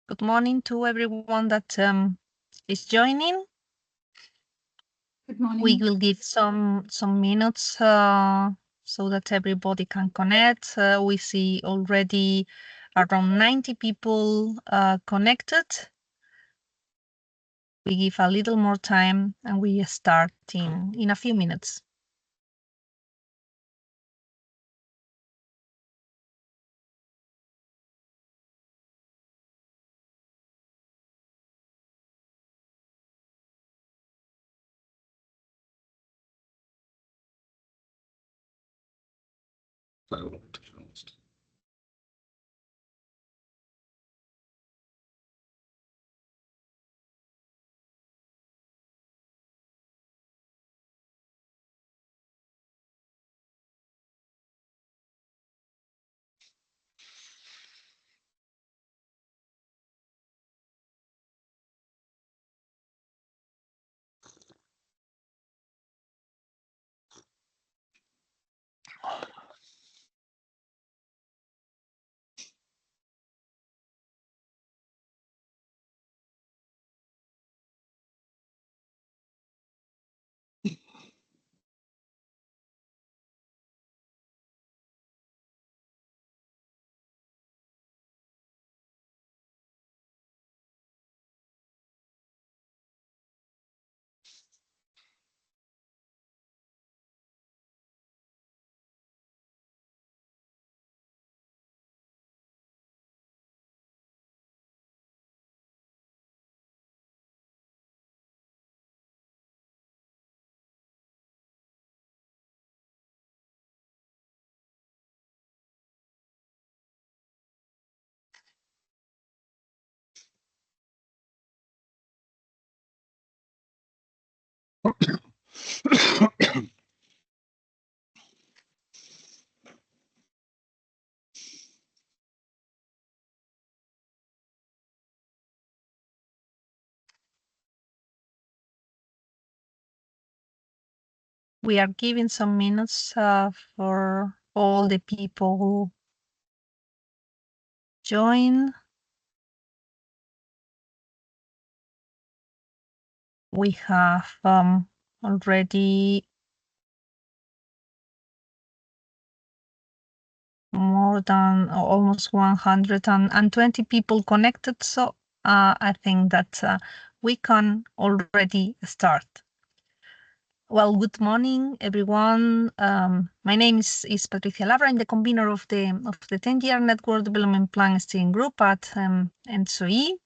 Good morning to everyone that is joining. Good morning. We will give some minutes so that everybody can connect. We see already around 90 people connected. We give a little more time and we start in a few minutes. We are giving some minutes for all the people who join. We have already more than almost 120 people connected. So I think that we can already start. Well, good morning, everyone. My name is Patricia Labra. I'm the convener of the 10-year Network Development Plan Steering Group at ENTSO-E.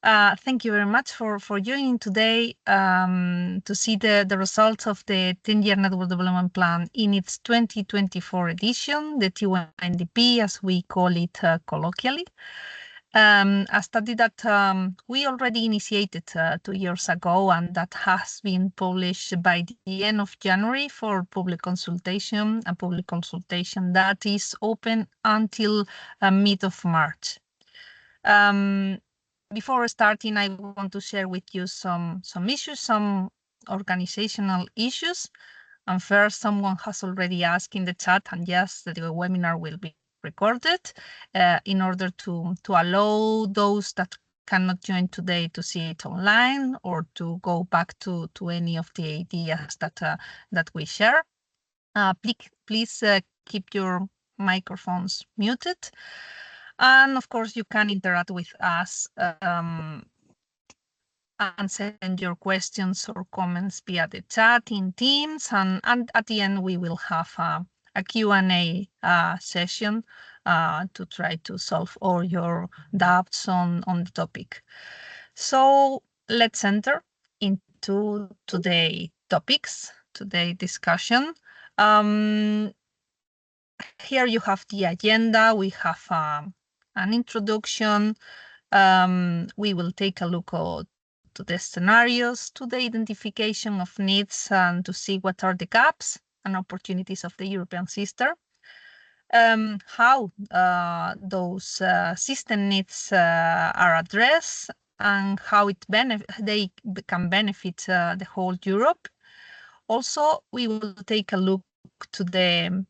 Thank you very much for joining today to see the results of the 10-year Network Development Plan in its 2024 edition, the TYNDP, as we call it colloquially. A study that we already initiated 2 years ago and that has been published by the end of January for public consultation, a public consultation that is open until mid of March. Before starting, I want to share with you some issues, some organizational issues. And first, someone has already asked in the chat, and yes, the webinar will be recorded in order to allow those that cannot join today to see it online or to go back to any of the ideas that we share. Please keep your microphones muted. And of course, you can interact with us and send your questions or comments via the chat in Teams. And at the end, we will have a Q&A session to try to solve all your doubts on the topic. So let's enter into today's topics, today's discussion. Here you have the agenda. We have an introduction. We will take a look to the scenarios, to the identification of needs, and to see what are the gaps and opportunities of the European sister. How those system needs are addressed and how they can benefit the whole Europe. Also, we will take a look to the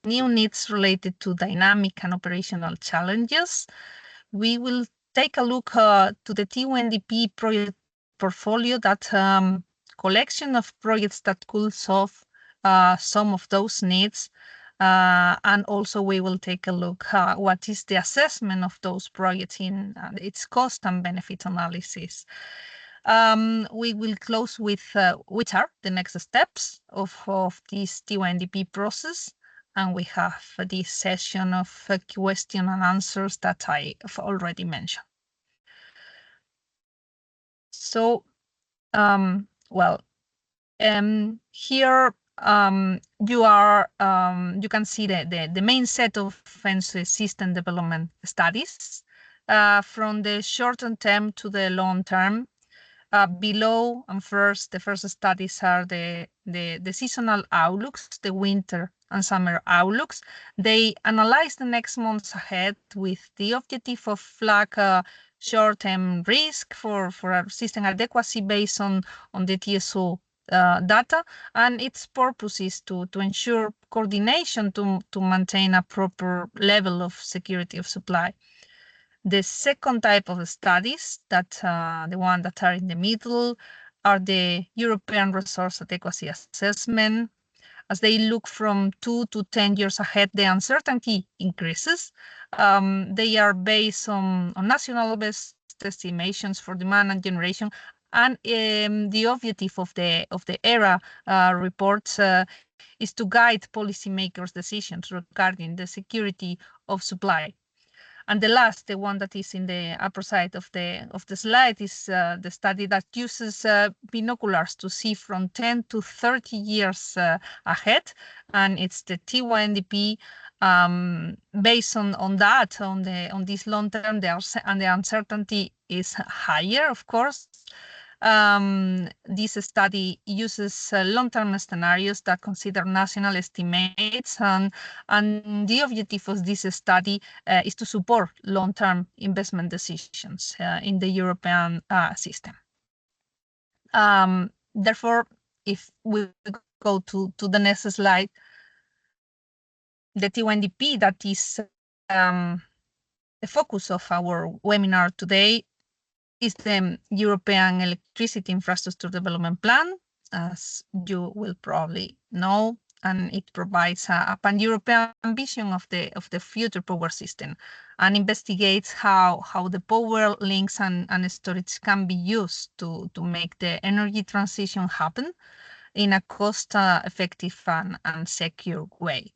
new needs related to dynamic and operational challenges. We will take a look to the TYNDP project portfolio, that collection of projects that could solve some of those needs. And also we will take a look what is the assessment of those projects in its cost and benefit analysis. We will close with which are the next steps of this TYNDP process. And we have this session of question and answers that I have already mentioned. So, here you can see the main set of ENTSO-E system development studies from the short term to the long term. Below and the first studies are the seasonal outlooks, the winter and summer outlooks. They analyze the next months ahead with the objective of flag short-term risk for system adequacy based on the TSO data, and its purpose is to ensure coordination to maintain a proper level of security of supply. The second type of studies, that the one that are in the middle, are the European Resource Adequacy Assessment. As they look from 2 to 10 years ahead, the uncertainty increases. They are based on national best estimations for demand and generation, and the objective of the ERA reports is to guide policymakers' decisions regarding the security of supply. And the last, the one that is in the upper side of the slide, is the study that uses binoculars to see from 10 to 30 years ahead, and it's the TYNDP. Based on that, on this long term, and the uncertainty is higher, of course. This study uses long-term scenarios that consider national estimates, and the objective of this study is to support long-term investment decisions in the European system. Therefore, if we go to the next slide, the TYNDP, that is the focus of our webinar today, is the European Electricity Infrastructure Development Plan, as you will probably know, and it provides a pan-European vision of the future power system, and investigates how the power links and storage can be used to make the energy transition happen in a cost-effective and secure way.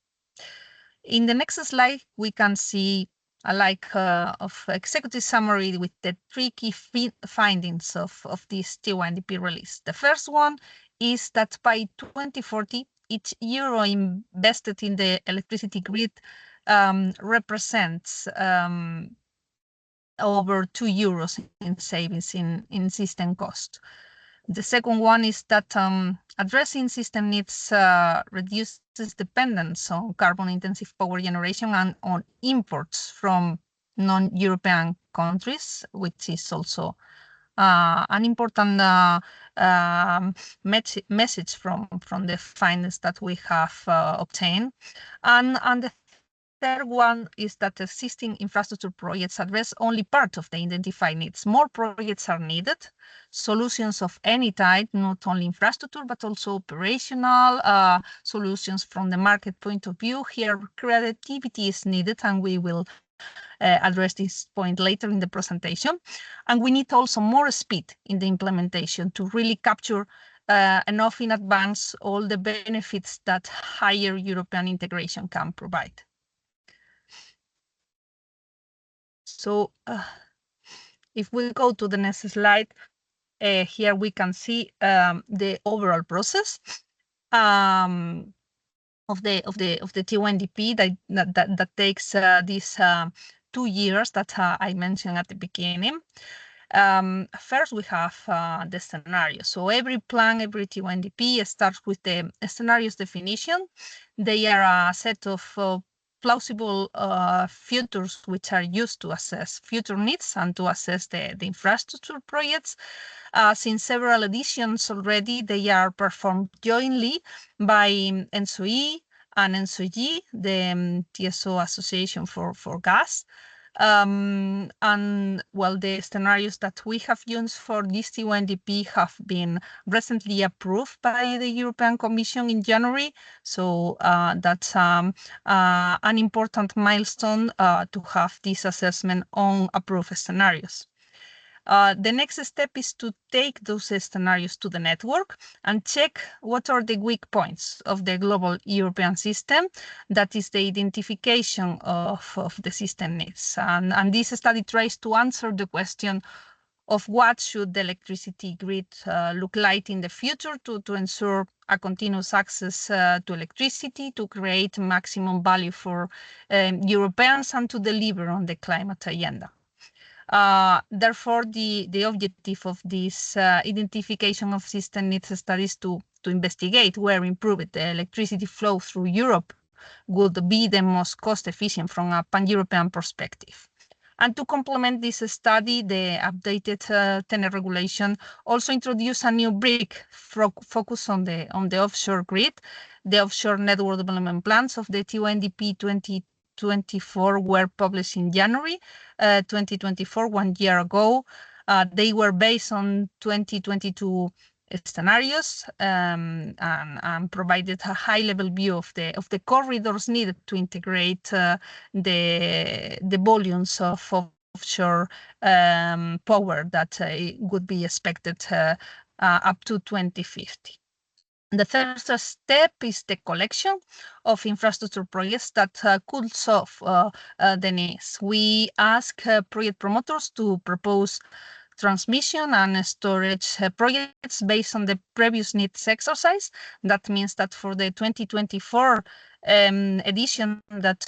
In the next slide, we can see of executive summary with the 3 key findings of this TYNDP release. The first one is that by 2040, each euro invested in the electricity grid represents over 2 euros in savings in system cost. The second one is that addressing system needs reduces dependence on carbon-intensive power generation and on imports from non-European countries, which is also an important message from the findings that we have obtained. And the third one is that existing infrastructure projects address only part of the identified needs. More projects are needed, solutions of any type, not only infrastructure, but also operational solutions from the market point of view. Here, creativity is needed, and we will address this point later in the presentation. And we need also more speed in the implementation to really capture enough in advance all the benefits that higher European integration can provide. So if we go to the next slide, here we can see the overall process of the TYNDP that takes these 2 years that I mentioned at the beginning. First, we have the scenario. So every plan, every TYNDP starts with the scenarios definition. They are a set of plausible futures which are used to assess future needs and to assess the infrastructure projects. Since several editions already, they are performed jointly by ENTSO-E and ENTSO-G, the TSO Association for Gas. And well, the scenarios that we have used for this TYNDP have been recently approved by the European Commission in January. So that's an important milestone to have this assessment on approved scenarios. The next step is to take those scenarios to the network and check what are the weak points of the global European system. That is the identification of the system needs. And this study tries to answer the question of what should the electricity grid look like in the future to ensure a continuous access to electricity, to create maximum value for Europeans, and to deliver on the climate agenda. Therefore, the objective of this identification of system needs studies to investigate where improved the electricity flow through Europe would be the most cost efficient from a pan-European perspective. And to complement this study, the updated TENE regulation also introduced a new brick focus on the offshore grid. The offshore network development plans of the TYNDP 2024 were published in January 2024, 1 year ago. They were based on 2022 scenarios and provided a high-level view of the corridors needed to integrate the volumes of offshore power that would be expected up to 2050. The third step is the collection of infrastructure projects that could solve the needs. We ask project promoters to propose transmission and storage projects based on the previous needs exercise. That means that for the 2024 edition that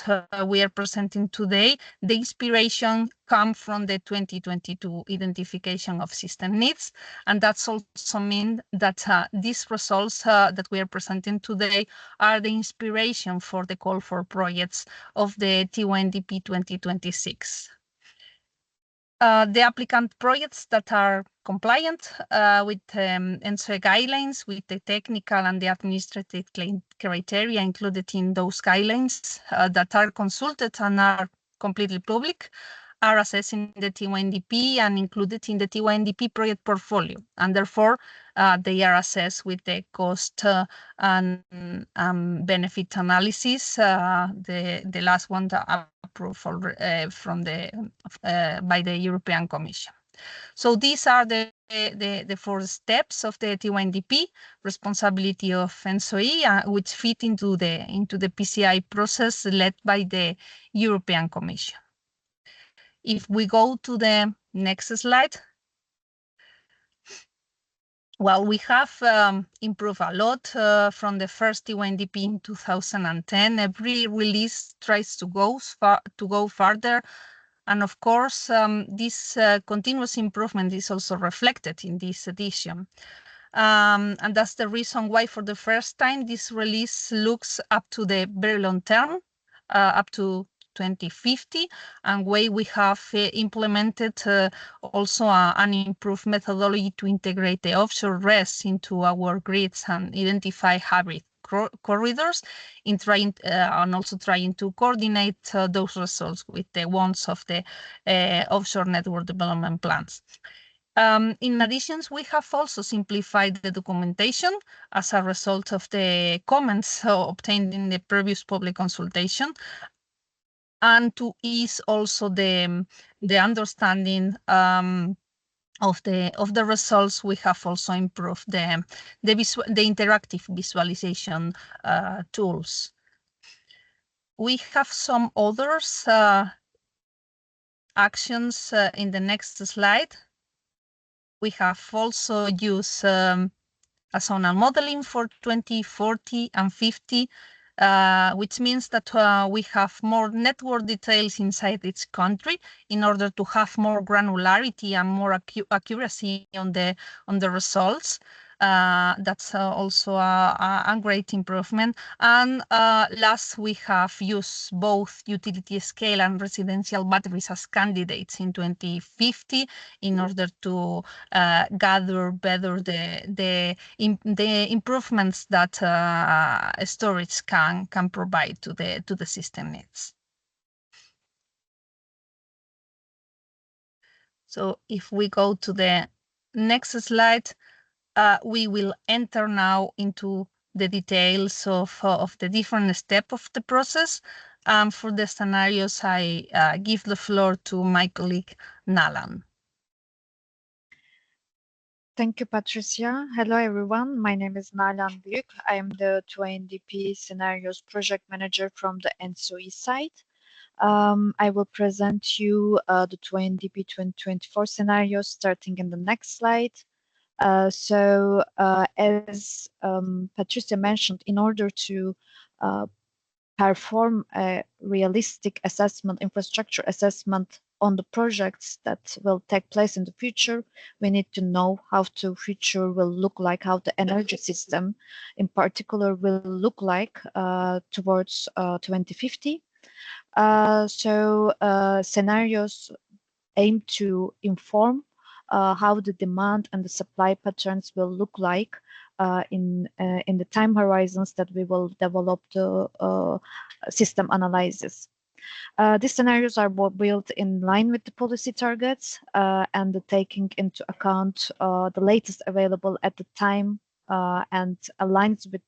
we are presenting today, the inspiration comes from the 2022 identification of system needs. And that's also mean that these results that we are presenting today are the inspiration for the call for projects of the TYNDP 2026. The applicant projects that are compliant with ENTSO-E guidelines, with the technical and the administrative criteria included in those guidelines that are consulted and are completely public, are assessed in the TYNDP and included in the TYNDP project portfolio. And therefore, they are assessed with the cost and benefit analysis, the last one that approved from by the European Commission. So these are the 4 steps of the TYNDP, responsibility of ENTSO-E, which fit into the PCI process led by the European Commission. If we go to the next slide, well, we have improved a lot from the first TYNDP in 2010. Every release tries to go further. And of course, this continuous improvement is also reflected in this edition. And that's the reason why for the first time, this release looks up to the very long term, up to 2050, and where we have implemented also an improved methodology to integrate the offshore RES into our grids and identify hybrid corridors in trying and also trying to coordinate those results with the ones of the offshore network development plans. In addition, we have also simplified the documentation as a result of the comments obtained in the previous public consultation, and to ease also the understanding of the results. We have also improved the interactive visualization tools. We have some others actions in the next slide. We have also used a zonal modeling for 2040 and 50, which means that we have more network details inside each country in order to have more granularity and more accuracy on the results. That's also a great improvement. And last, we have used both utility scale and residential batteries as candidates in 2050 in order to gather better the improvements that storage can provide to the system needs. So if we go to the next slide, we will enter now into the details of the different step of the process. For the scenarios, I give the floor to my colleague, Nalan. Thank you, Patricia. Hello, everyone. My name is Nalan Büyük. I am the TYNDP Scenarios Project Manager from the ENTSO-E side. I will present you the TYNDP 2024 scenarios starting in the next slide. As Patricia mentioned, in order to perform a realistic assessment, infrastructure assessment on the projects that will take place in the future, we need to know how the future will look like, how the energy system in particular will look like towards 2050. Scenarios aim to inform how the demand and the supply patterns will look like in the time horizons that we will develop the system analysis. These scenarios are built in line with the policy targets and taking into account the latest available at the time and aligns with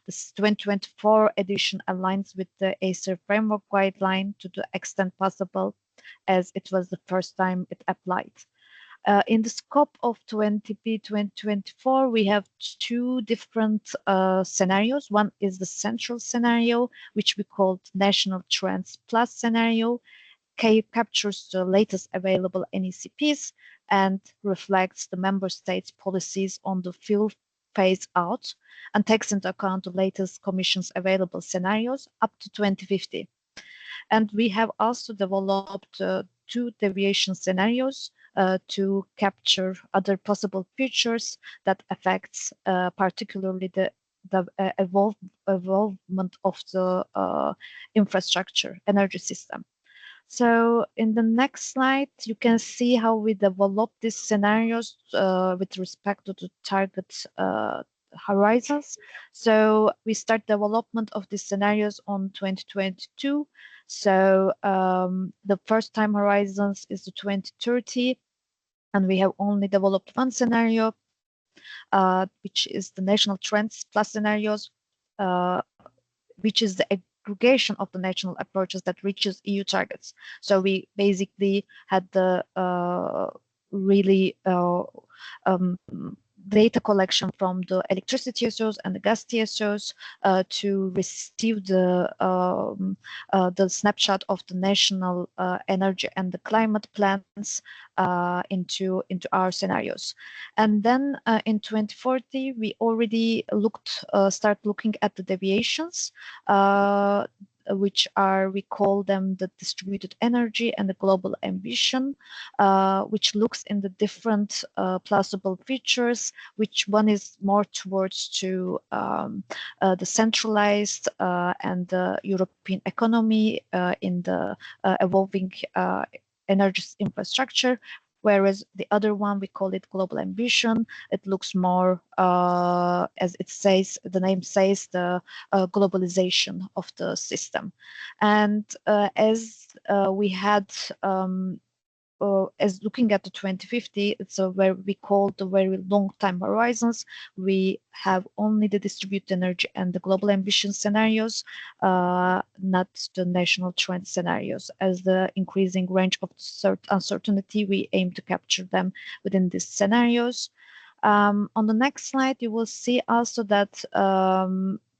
this 2024 edition aligns with the ACER framework guideline to the extent possible, as it was the first time it applied. In the scope of TYNDP 2024, we have two different scenarios. One is the central scenario, which we called National Trends Plus scenario, captures the latest available NECPs and reflects the member states' policies on the fuel phase out and takes into account the latest Commission's available scenarios up to 2050. And we have also developed two deviation scenarios to capture other possible futures that affects particularly the evolvement of the infrastructure energy system. So in the next slide, you can see how we develop these scenarios with respect to the target horizons. So we start development of these scenarios on 2022. So the first time horizons is the 2030, and we have only developed one scenario, which is the National Trends Plus scenarios, which is the aggregation of the national approaches that reaches EU targets. So we basically had the really data collection from the electricity TSOs and the gas TSOs to receive the snapshot of the national energy and the climate plans into our scenarios. And then in 2040, we already start looking at the deviations, which are, we call them the distributed energy and the global ambition, which looks in the different plausible features, which one is more towards to the centralized and the European economy in the evolving energy infrastructure, whereas the other one, we call it global ambition. It looks more, as it says, the name says, the globalization of the system. And as we had, as looking at the 2050, it's where we call the very long time horizons. We have only the distributed energy and the global ambition scenarios, not the national trend scenarios. As the increasing range of uncertainty, we aim to capture them within these scenarios. On the next slide, you will see also that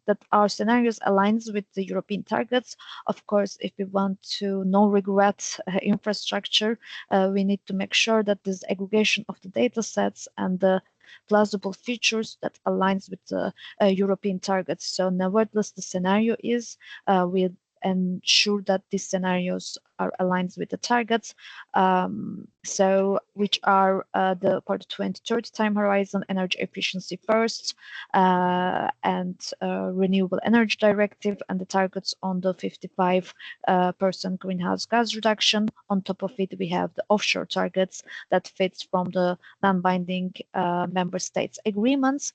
that our scenarios aligns with the European targets. Of course, if we want to no regret infrastructure, we need to make sure that this aggregation of the data sets and the plausible features that aligns with the European targets. So nevertheless, the scenario is we ensure that these scenarios are aligned with the targets, so which are for the 2030 time horizon, energy efficiency first, and renewable energy directive, and the targets on the 55% greenhouse gas reduction. On top of it, we have the offshore targets that fits from the non-binding member states agreements.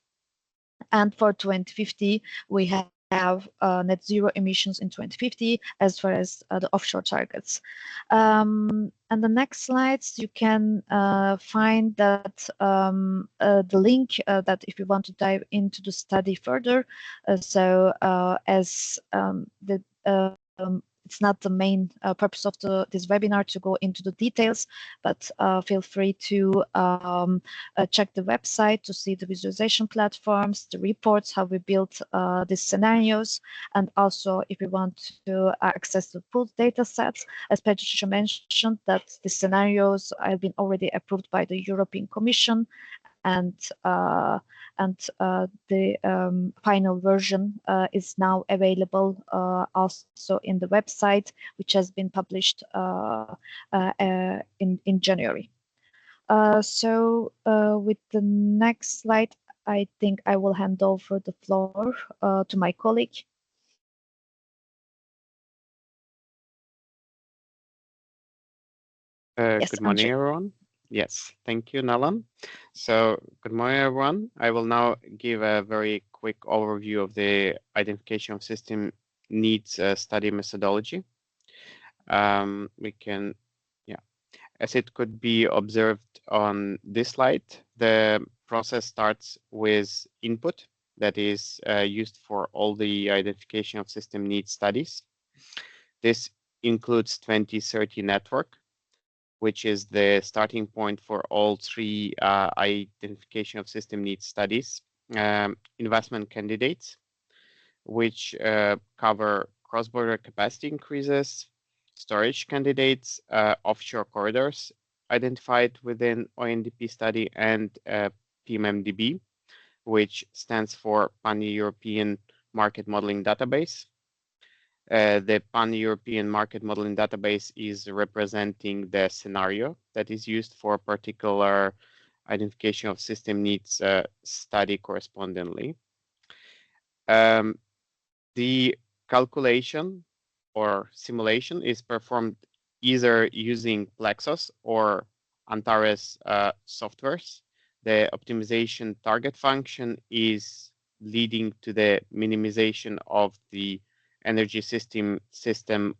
And for 2050, we have have net zero emissions in 2050 as well as the offshore targets. And the next slides, you can find that the link that if you want to dive into the study further. As it's not the main purpose of this webinar to go into the details, but feel free to check the website to see the visualization platforms, the reports, how we built these scenarios, and also if you want to access the pooled data sets, as Patricia mentioned, that the scenarios have been already approved by the European Commission, and the final version is now available also in the website, which has been published in January. With the next slide, I think I will hand over the floor to my colleague. Yes, good morning, everyone. Yes, thank you, Nalan. So, good morning, everyone. I will now give a very quick overview of the identification of system needs study methodology. As it could be observed on this slide, the process starts with input that is used for all the identification of system needs studies. This includes 2030 network, which is the starting point for all three identification of system needs studies. Investment candidates, which cover cross-border capacity increases, storage candidates, offshore corridors identified within ONDP study, and PMMDB, which stands for Pan-European Market Modeling Database. The Pan-European Market Modeling Database is representing the scenario that is used for a particular identification of system needs study correspondingly. The calculation or simulation is performed either using Plexos or Antares softwares. The optimization target function is leading to the minimization of the energy system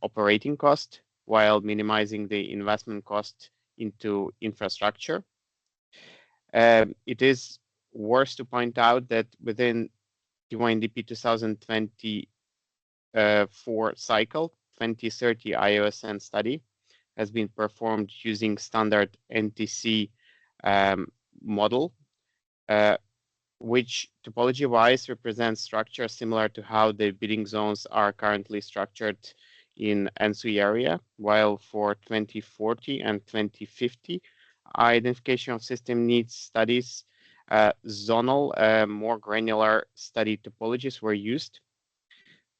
operating cost while minimizing the investment cost into infrastructure. It is worth to point out that within TYNDP 2024 cycle, 2030 IOSN study has been performed using standard NTC model, which topology-wise represents structure similar to how the bidding zones are currently structured in ENTSO-E area, while for 2040 and 2050 identification of system needs studies, zonal, more granular study topologies were used.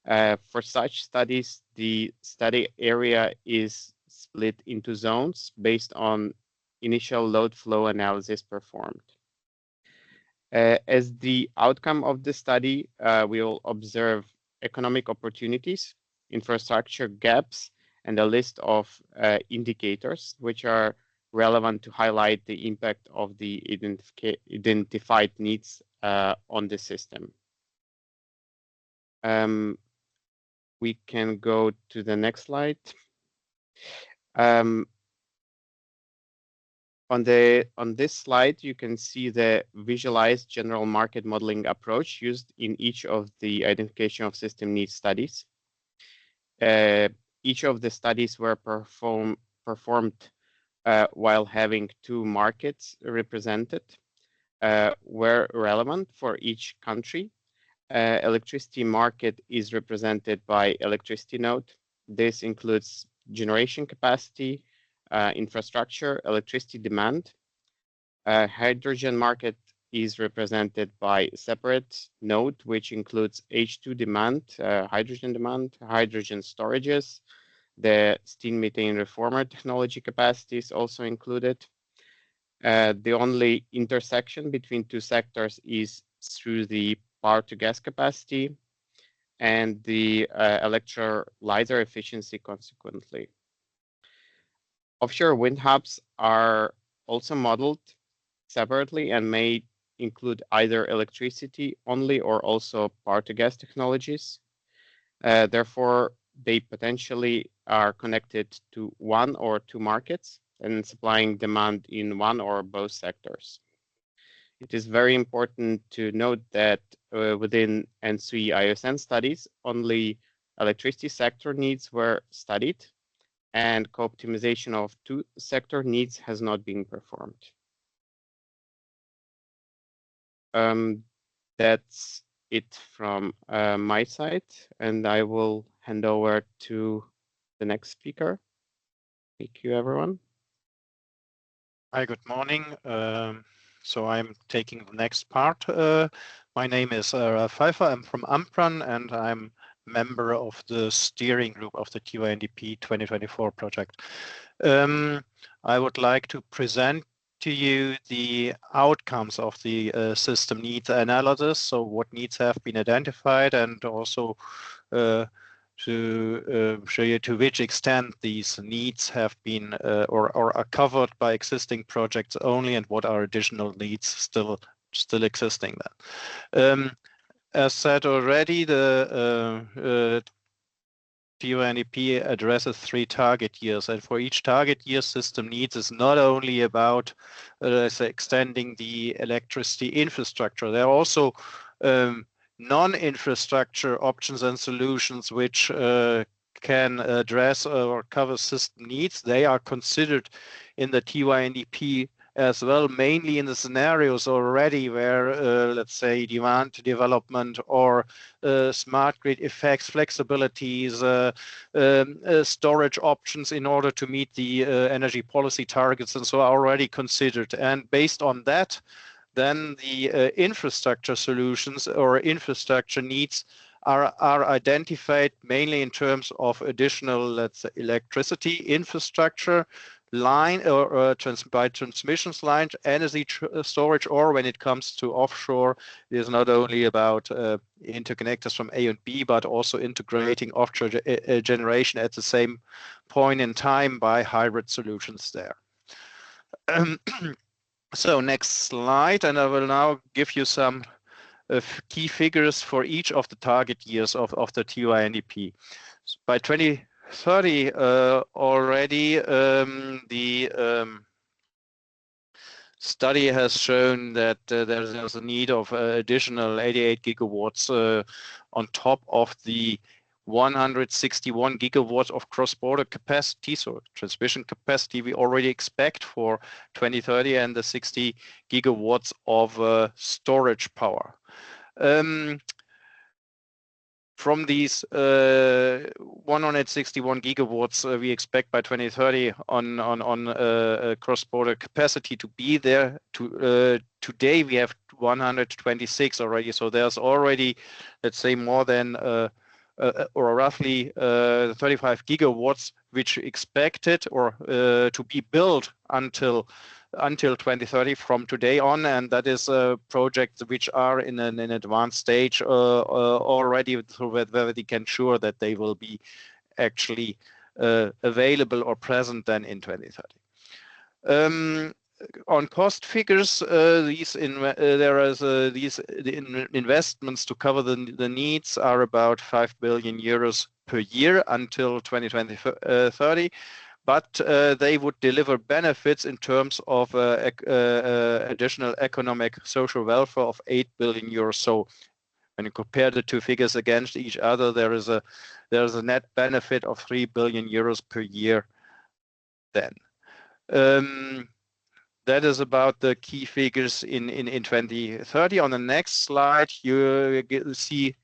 For such studies, the study area is split into zones based on initial load flow analysis performed. As the outcome of the study, we will observe economic opportunities, infrastructure gaps, and a list of indicators which are relevant to highlight the impact of the identified needs on the system. We can go to the next slide. On this slide, you can see the visualized general market modeling approach used in each of the identification of system needs studies. Each of the studies were performed while having two markets represented, were relevant for each country. Electricity market is represented by electricity node. This includes generation capacity, infrastructure, electricity demand. Hydrogen market is represented by a separate node, which includes H2 demand, hydrogen demand, hydrogen storages. The steam methane reformer technology capacity is also included. The only intersection between two sectors is through the power to gas capacity and the electrolyzer efficiency consequently. Offshore wind hubs are also modeled separately and may include either electricity only or also power to gas technologies. Therefore, they potentially are connected to one or two markets and supplying demand in one or both sectors. It is very important to note that within ENTSO-E ISN studies, only electricity sector needs were studied, and co-optimization of two sector needs has not been performed. That's it from my side, and I will hand over to the next speaker. Thank you, everyone. Hi, good morning. So I'm taking the next part. My name is Ralf Pfeiffer. I'm from Ampran, and I'm member of the steering group of the TYNDP 2024 project. I would like to present to you the outcomes of the system needs analysis. So what needs have been identified, and also to show you to which extent these needs have been or are covered by existing projects only, and what are additional needs still existing then. As said already, the TYNDP addresses 3 target years, and for each target year, system needs is not only about extending the electricity infrastructure. There are also non-infrastructure options and solutions which can address or cover system needs. They are considered in the TYNDP as well, mainly in the scenarios already where, let's say, demand development or smart grid effects, flexibilities, storage options in order to meet the energy policy targets, and so are already considered. And based on that, then the infrastructure solutions or infrastructure needs are identified mainly in terms of additional, let's say, electricity infrastructure line or by transmissions lines, energy storage, or when it comes to offshore, it is not only about interconnectors from A and B, but also integrating offshore generation at the same point in time by hybrid solutions there. So next slide, and I will now give you some key figures for each of the target years of the TYNDP. By 2030 already, the study has shown that there's a need of additional 88 gigawatts on top of the 161 gigawatts of cross-border capacity, so transmission capacity we already expect for 2030, and the 60 gigawatts of storage power. From these 161 gigawatts we expect by 2030 on cross-border capacity to be there. Today we have 126 already, so there's already, let's say, more than or roughly 35 gigawatts which expected or to be built until 2030 from today on, and that is projects which are in an advanced stage already, where they can ensure that they will be actually available or present then in 2030. On cost figures, these investments to cover the needs are about 5 billion euros per year until 2030. But they would deliver benefits in terms of additional economic social welfare of 8 billion euros. So when you compare the two figures against each other, there is a net benefit of 3 billion euros per year then. That is about the key figures in 2030. On the next slide, you see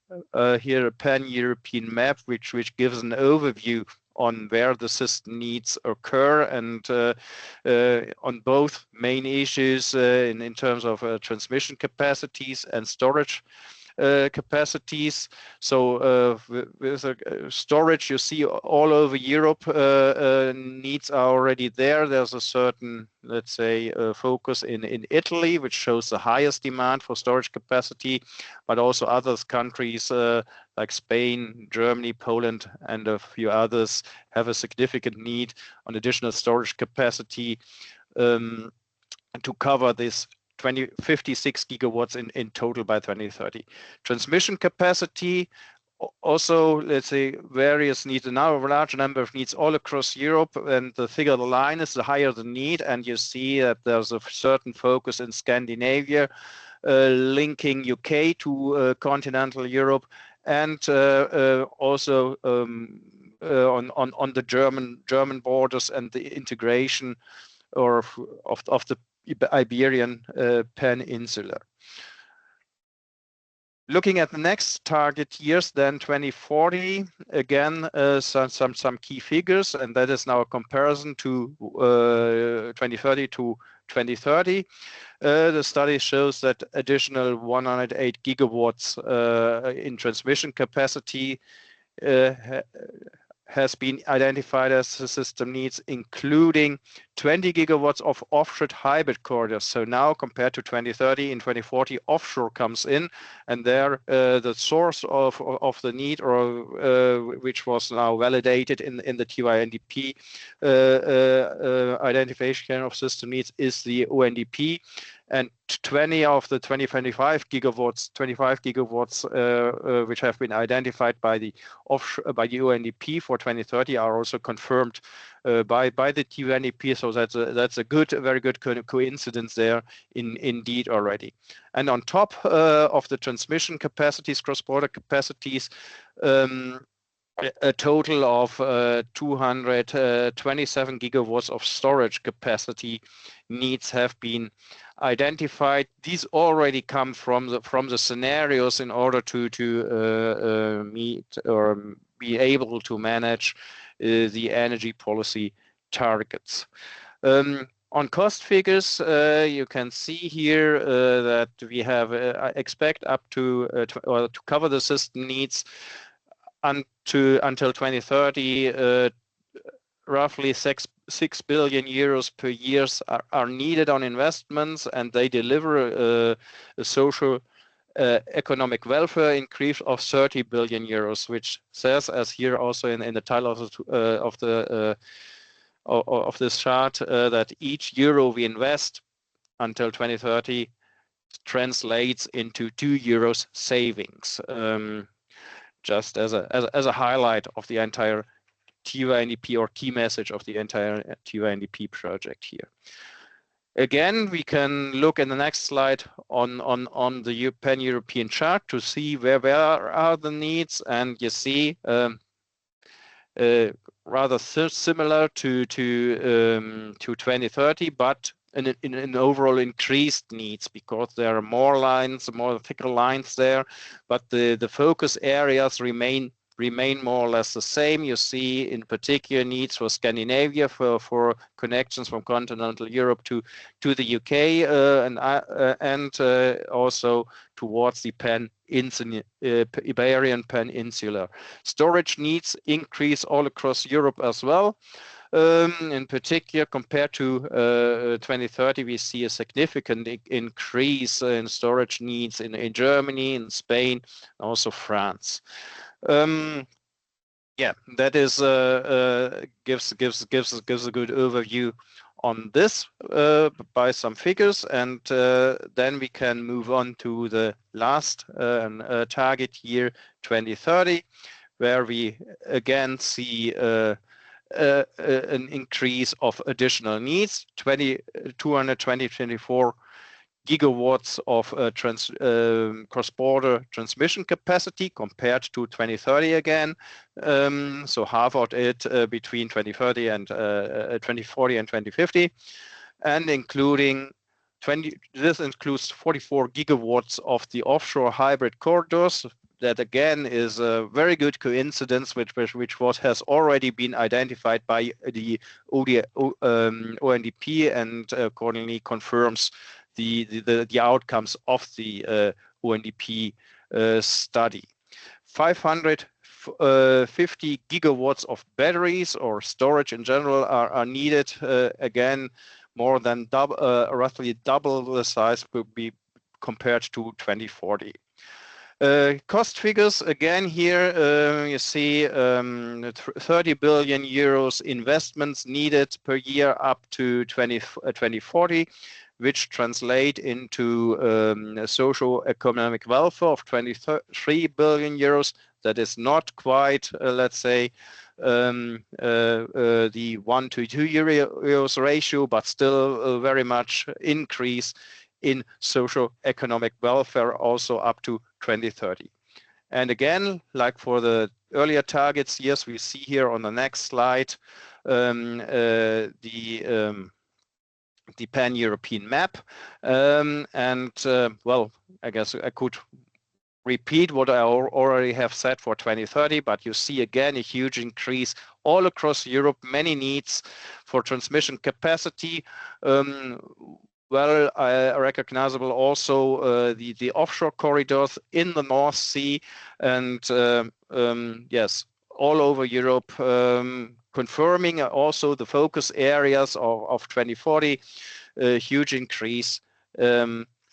here a pan-European map, which gives an overview on where the system needs occur, and on both main issues in terms of transmission capacities and storage capacities. So with storage, you see all over Europe needs are already there. There's a certain, let's say, focus in Italy, which shows the highest demand for storage capacity, but also other countries like Spain, Germany, Poland, and a few others have a significant need on additional storage capacity to cover this 56 gigawatts in total by 2030. Transmission capacity also, let's say, various needs, now a large number of needs all across Europe, and the thicker the line is, the higher the need, and you see that there's a certain focus in Scandinavia, linking UK to continental Europe, and also on the German borders and the integration of the Iberian Peninsula. Looking at the next target years, then 2040, again, some key figures, and that is now a comparison to 2030 to 2030. The study shows that additional 108 gigawatts in transmission capacity has been identified as the system needs, including 20 gigawatts of offshore hybrid corridors. So now, compared to 2030, in 2040, offshore comes in, and there the source of the need, or which was now validated in the TYNDP identification of system needs, is the ONDP. And 20 of the 25 gigawatts, which have been identified by the ONDP for 2030, are also confirmed by the TYNDP. So that's a very good coincidence there, indeed already. And on top of the transmission capacities, cross-border capacities, a total of 227 gigawatts of storage capacity needs have been identified. These already come from the scenarios in order to meet or be able to manage the energy policy targets. On cost figures, you can see here that we have expect up to cover the system needs until 2030, roughly 6 billion euros per year are needed on investments, and they deliver a social economic welfare increase of 30 billion euros, which says, as here also in the title of this chart, that each euro we invest until 2030 translates into 2 euros savings. Just as a highlight of the entire TYNDP, or key message of the entire TYNDP project here. Again, we can look in the next slide on the pan-European chart to see where are the needs, and you see rather similar to 2030, but in overall increased needs, because there are more lines, more thicker lines there, but the focus areas remain more or less the same. You see in particular needs for Scandinavia for connections from continental Europe to the UK, and also towards the Iberian Peninsula. Storage needs increase all across Europe as well. In particular, compared to 2030, we see a significant increase in storage needs in Germany, in Spain, also France. Yeah, that is gives a good overview on this by some figures, and then we can move on to the last target year, 2030, where we again see an increase of additional needs, 224 gigawatts of cross-border transmission capacity compared to 2030 again. So half of it between 2030 and 2040 and 2050, and including this includes 44 gigawatts of the offshore hybrid corridors. That again is a very good coincidence, which has already been identified by the ONDP, and accordingly confirms the outcomes of the ONDP study. 550 gigawatts of batteries or storage in general are needed. Again, more than roughly double the size will be compared to 2040. Cost figures, again here you see 30 billion euros investments needed per year up to 2040, which translate into social economic welfare of 23 billion euros. That is not quite, let's say, the 1 to 2 euros ratio, but still very much increase in socio-economic welfare also up to 2030. And again, like for the earlier targets, yes, we see here on the next slide the pan-European map. Well, I guess I could repeat what I already have said for 2030, but you see again a huge increase all across Europe, many needs for transmission capacity. Well, recognizable also the offshore corridors in the North Sea, and yes, all over Europe, confirming also the focus areas of 2040, a huge increase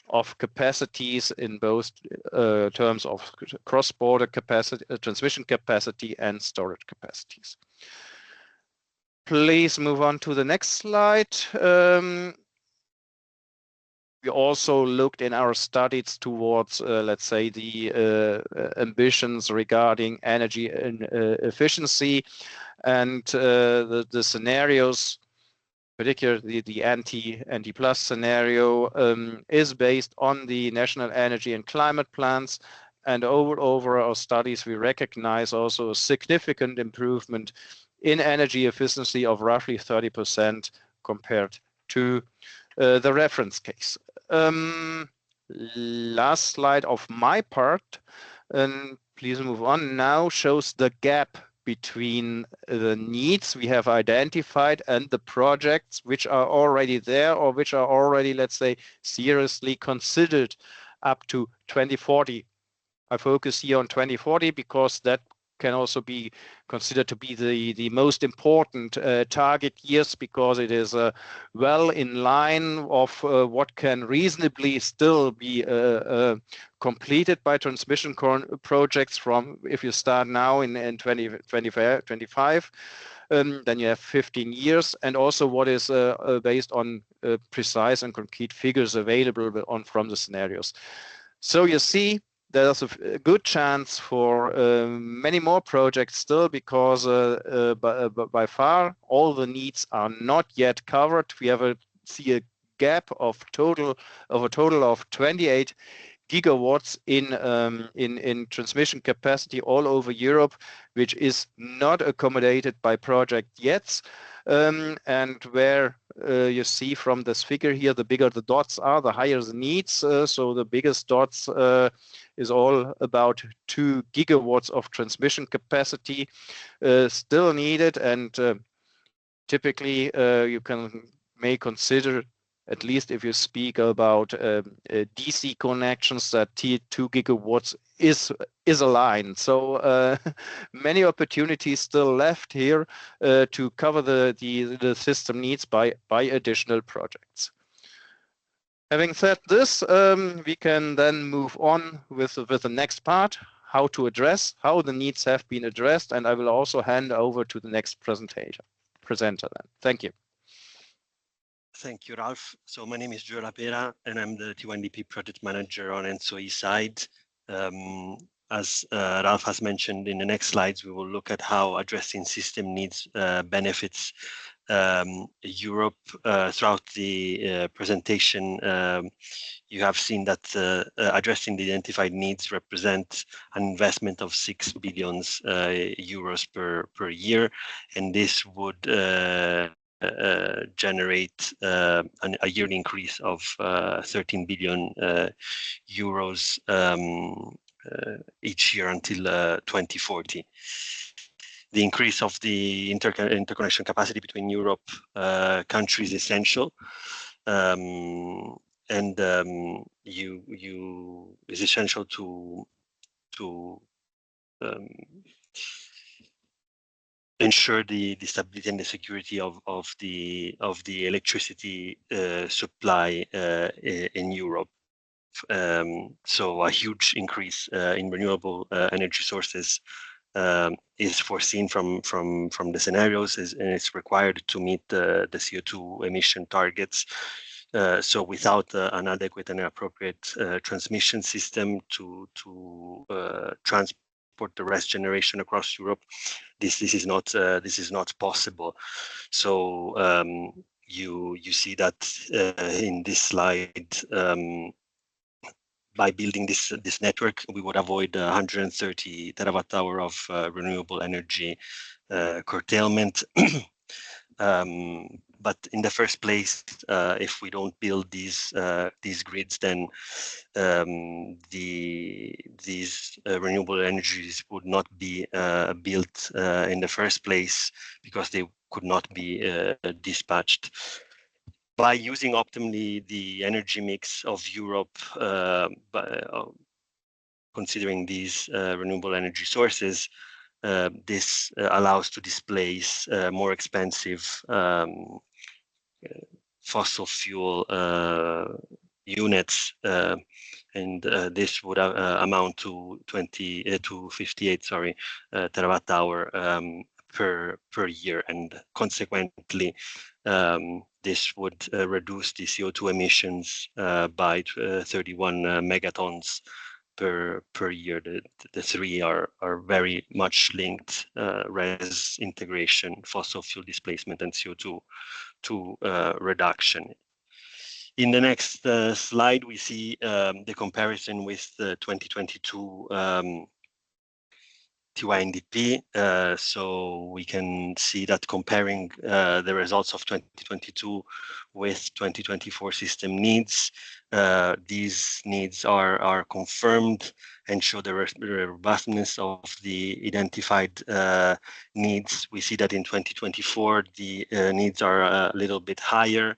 of capacities in both terms of cross-border capacity, transmission capacity, and storage capacities. Please move on to the next slide. We also looked in our studies towards, let's say, the ambitions regarding energy and efficiency, and the scenarios, particularly the NT+ scenario, is based on the national energy and climate plans. And over our studies, we recognize also a significant improvement in energy efficiency of roughly 30% compared to the reference case. Last slide of my part, and please move on now, shows the gap between the needs we have identified and the projects which are already there or which are already, let's say, seriously considered up to 2040. I focus here on 2040 because that can also be considered to be the most important target years, because it is well in line of what can reasonably still be completed by transmission projects from, if you start now in 2025, then you have 15 years, and also what is based on precise and concrete figures available from the scenarios. So you see, there's a good chance for many more projects still, because by far all the needs are not yet covered. We see a gap of a total of 28 gigawatts in transmission capacity all over Europe, which is not accommodated by project yet. And where you see from this figure here, the bigger the dots are, the higher the needs. So the biggest dots is all about 2 gigawatts of transmission capacity still needed. And typically you may consider, at least if you speak about DC connections, that 2 gigawatts is a line. So many opportunities still left here to cover the system needs by additional projects. Having said this, we can then move on with the next part, how to address, how the needs have been addressed, and I will also hand over to the next presenter then. Thank you. Thank you, Ralph. So my name is Gio Lapera, and I'm the TYNDP project manager on ENTSO-E side. As Ralph has mentioned, in the next slides, we will look at how addressing system needs benefits Europe. Throughout the presentation, you have seen that addressing the identified needs represent an investment of 6 billion euros per year, and this would generate a yearly increase of 13 billion euros each year until 2040. The increase of the interconnection capacity between Europe countries is essential, and is essential to ensure the stability and the security of the electricity supply in Europe. So a huge increase in renewable energy sources is foreseen from the scenarios, and it's required to meet the CO2 emission targets. So without an adequate and appropriate transmission system to transport transport the rest generation across Europe, this is not possible. So you see that in this slide. By building this network, we would avoid 130 terawatt hour of renewable energy curtailment. But in the first place, if we don't build these grids, then these renewable energies would not be built in the first place, because they could not be dispatched. By using optimally the energy mix of Europe, considering these renewable energy sources, this allows to displace more expensive fossil fuel units, and this would amount to 58 terawatt hour per year, and consequently this would reduce the CO2 emissions by 31 megatons per year. The three are very much linked: res integration, fossil fuel displacement, and CO2 reduction. In the next slide, we see the comparison with the 2022 TYNDP. So we can see that comparing the results of 2022 with 2024 system needs, these needs are confirmed and show the robustness of the identified needs. We see that in 2024, the needs are a little bit higher,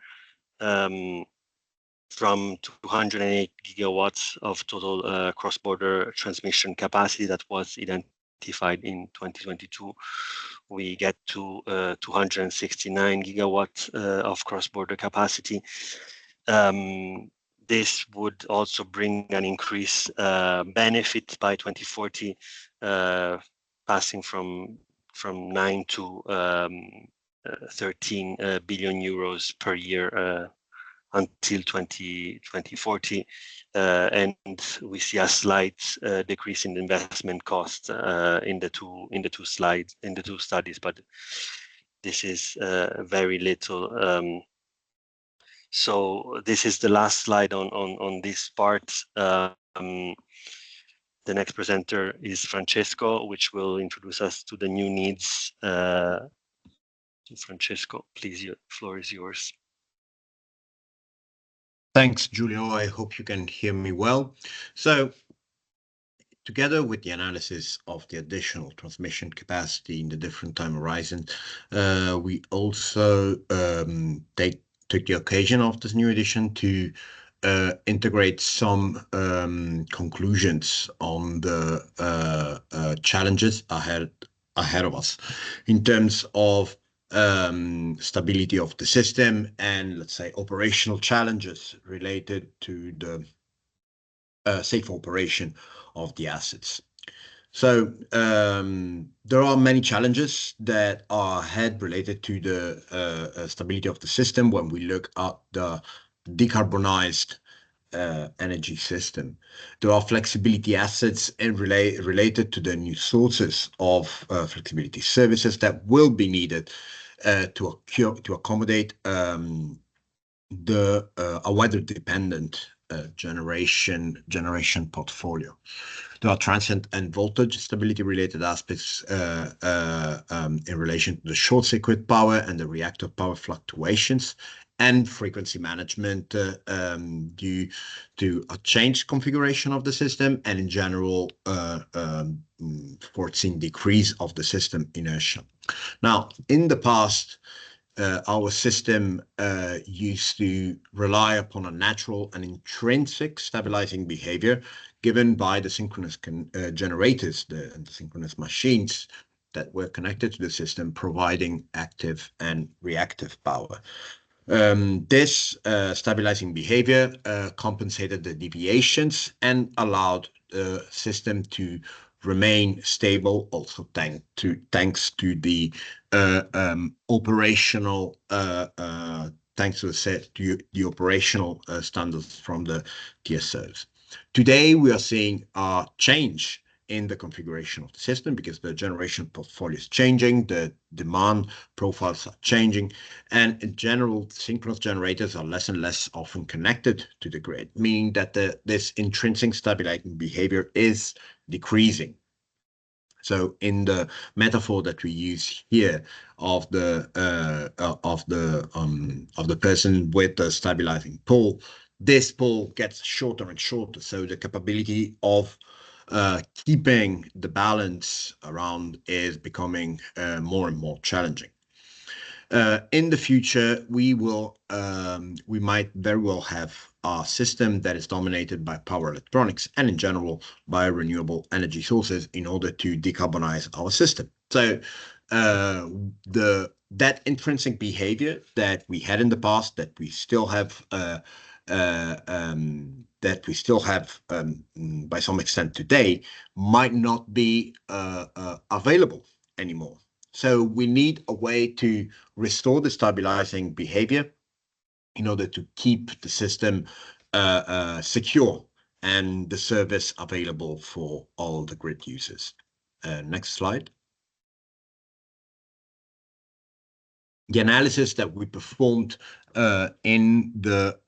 from 208 gigawatts of total cross-border transmission capacity that was identified in 2022, we get to 269 gigawatts of cross-border capacity. This would also bring an increased benefit by 2040, passing from 9 to 13 billion euros per year until 2040, and we see a slight decrease in the investment cost in the two studies, but this is very little. So this is the last slide on this part. The next presenter is Francesco, which will introduce us to the new needs. Francesco, please, the floor is yours. Thanks, Giulio. I hope you can hear me well. So, together with the analysis of the additional transmission capacity in the different time horizons, we also took the occasion of this new edition to integrate some conclusions on the challenges ahead of us in terms of stability of the system and, let's say, operational challenges related to the safe operation of the assets. So there are many challenges that are ahead related to the stability of the system when we look at the decarbonized energy system. There are flexibility assets and related to the new sources of flexibility services that will be needed to accommodate a weather-dependent generation portfolio. There are transient and voltage stability-related aspects in relation to the short-circuit power and the reactor power fluctuations, and frequency management due to a changed configuration of the system and, in general, foreseen decrease of the system inertia. Now, in the past, our system used to rely upon a natural and intrinsic stabilizing behavior given by the synchronous generators, the synchronous machines that were connected to the system, providing active and reactive power. This stabilizing behavior compensated the deviations and allowed the system to remain stable, also thanks to the operational standards from the TSOs. Today we are seeing a change in the configuration of the system because the generation portfolio is changing, the demand profiles are changing, and in general, synchronous generators are less and less often connected to the grid, meaning that this intrinsic stabilizing behavior is decreasing. So in the metaphor that we use here of the person with the stabilizing pole, this pole gets shorter and shorter. So the capability of keeping the balance around is becoming more and more challenging. In the future, we might very well have a system that is dominated by power electronics and in general by renewable energy sources in order to decarbonize our system. So that intrinsic behavior that we had in the past, that we still have by some extent today, might not be available anymore. So we need a way to restore the stabilizing behavior in order to keep the system secure and the service available for all the grid users. Next slide. The analysis that we performed in the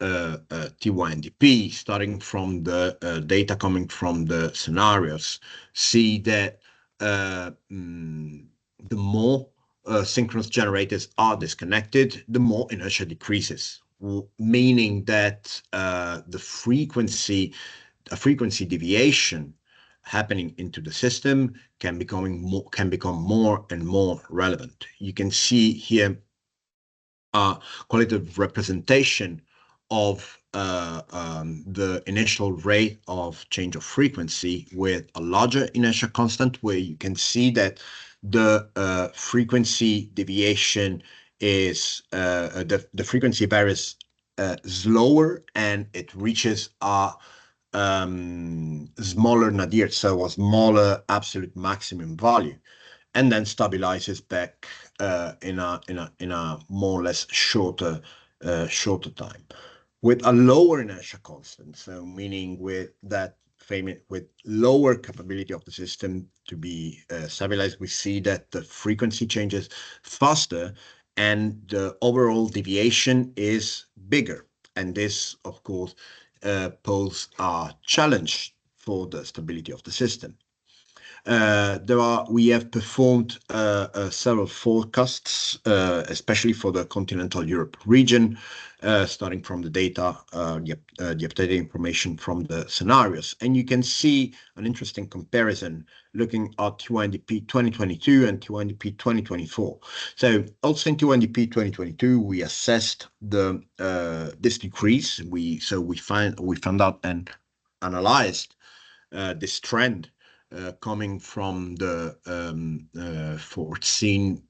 TYNDP, starting from the data coming from the scenarios, see that the more synchronous generators are disconnected, the more inertia decreases, meaning that a frequency deviation happening into the system can become more and more relevant. You can see here a qualitative representation of the initial rate of change of frequency with a larger inertia constant, where you can see that the frequency deviation is the frequency varies slower and it reaches a smaller nadir, so a smaller absolute maximum value, and then stabilizes back in a more or less shorter time with a lower inertia constant. So meaning with lower capability of the system to be stabilized, we see that the frequency changes faster and the overall deviation is bigger. And this, of course, pose a challenge for the stability of the system. We have performed several forecasts, especially for the continental Europe region, starting from the data, the updated information from the scenarios. And you can see an interesting comparison looking at TYNDP 2022 and TYNDP 2024. So also in TYNDP 2022, we assessed this decrease. We found out and analyzed this trend coming from the foreseen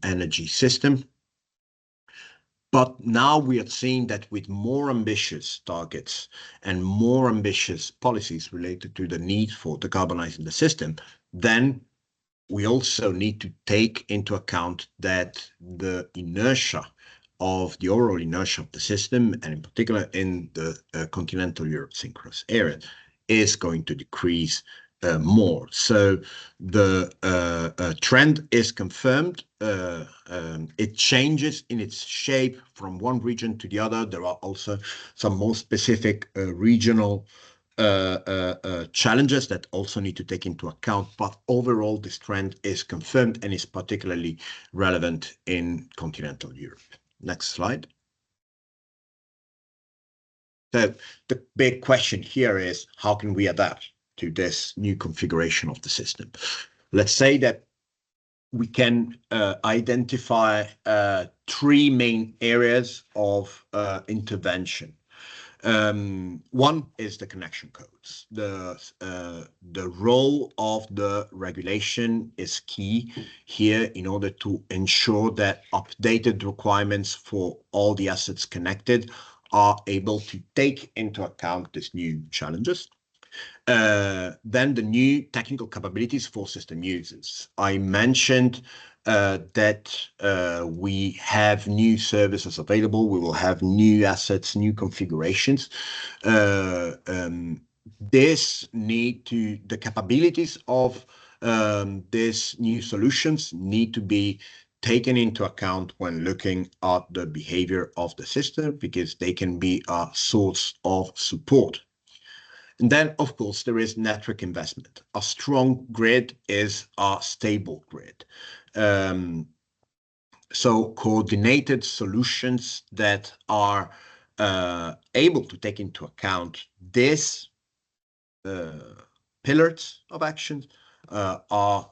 energy system. But now we are seeing that with more ambitious targets and more ambitious policies related to the need for decarbonizing the system, then we also need to take into account that the overall inertia of the system, and in particular in the continental Europe synchronous area, is going to decrease more. So the trend is confirmed. It changes in its shape from one region to the other. There are also some more specific regional challenges that also need to take into account. But overall, this trend is confirmed and is particularly relevant in continental Europe. Next slide. So the big question here is, how can we adapt to this new configuration of the system? Let's say that we can identify three main areas of intervention. One is the connection codes. The role of the regulation is key here in order to ensure that updated requirements for all the assets connected are able to take into account these new challenges. Then the new technical capabilities for system users. I mentioned that we have new services available. We will have new assets, new configurations. the capabilities of these new solutions need to be taken into account when looking at the behavior of the system, because they can be a source of support. And then, of course, there is network investment. A strong grid is a stable grid. So coordinated solutions that are able to take into account this pillars of action are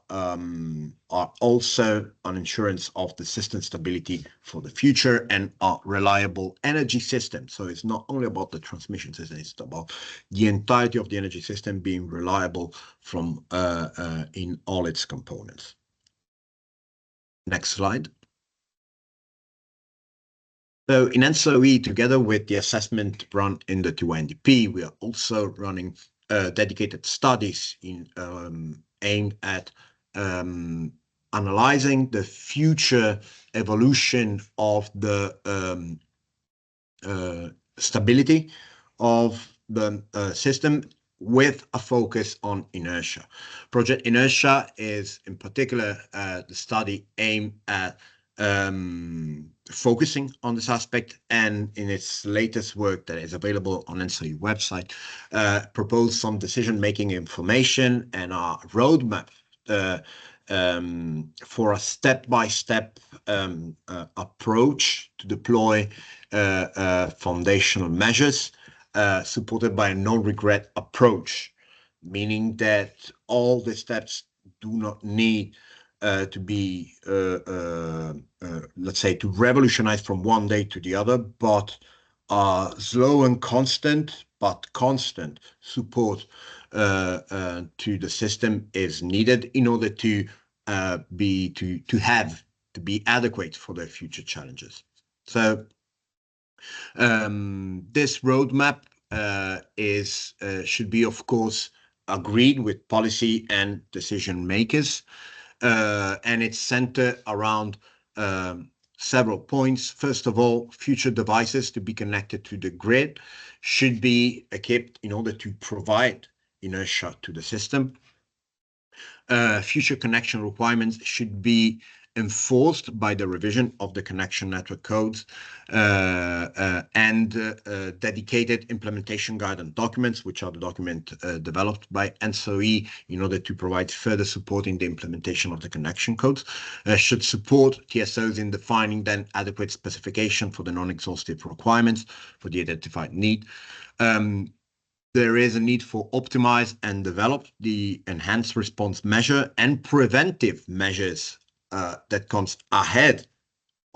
also an insurance of the system stability for the future and a reliable energy system. So it's not only about the transmission system, it's about the entirety of the energy system being reliable from in all its components. Next slide. So in ENTSO-E, together with the assessment run in the TYNDP, we are also running dedicated studies aimed at analyzing the future evolution of the stability of the system, with a focus on inertia. Project Inertia is in particular the study aimed at focusing on this aspect, and in its latest work that is available on ENTSO-E website, proposed some decision-making information and a roadmap for a step-by-step approach to deploy foundational measures supported by a no-regret approach, meaning that all the steps do not need to be, let's say, to revolutionize from one day to the other, but slow and constant, but constant support to the system is needed in order to be adequate for their future challenges. So this roadmap should be, of course, agreed with policy and decision makers, and it's centered around several points. First of all, future devices to be connected to the grid should be equipped in order to provide inertia to the system. Future connection requirements should be enforced by the revision of the connection network codes and dedicated implementation guidance documents, which are the document developed by ENTSO-E in order to provide further support in the implementation of the connection codes, should support TSOs in defining then adequate specification for the non-exhaustive requirements for the identified need. There is a need for optimize and develop the enhanced response measure and preventive measures that comes ahead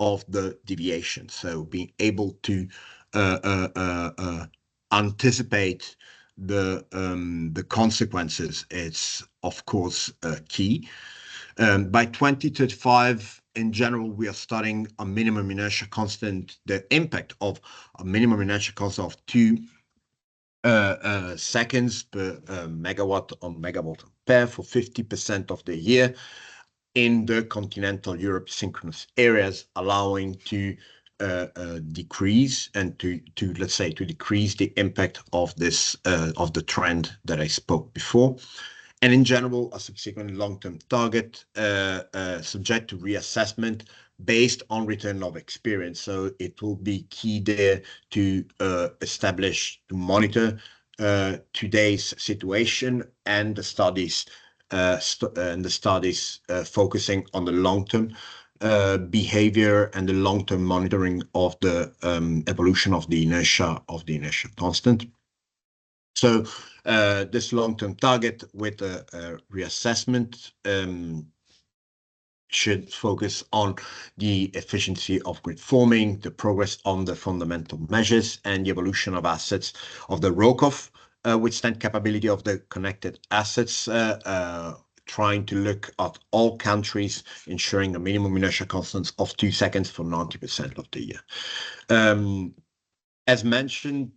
of the deviation. So being able to anticipate the consequences is, of course, key. By 2035, in general, we are studying a minimum inertia constant, the impact of a minimum inertia constant of 2 seconds per megawatt on megawatt ampere for 50% of the year in the continental Europe synchronous areas, allowing to decrease and to let's say to decrease the impact of this of the trend that I spoke before. And in general, a subsequent long-term target subject to reassessment based on return of experience. So it will be key there to establish, to monitor today's situation and the studies focusing on the long-term behavior and the long-term monitoring of the evolution of the inertia constant. So this long-term target with a reassessment should focus on the efficiency of grid forming, the progress on the fundamental measures, and the evolution of assets of the ROCOF withstand capability of the connected assets, trying to look at all countries, ensuring a minimum inertia constant of 2 seconds for 90% of the year. As mentioned,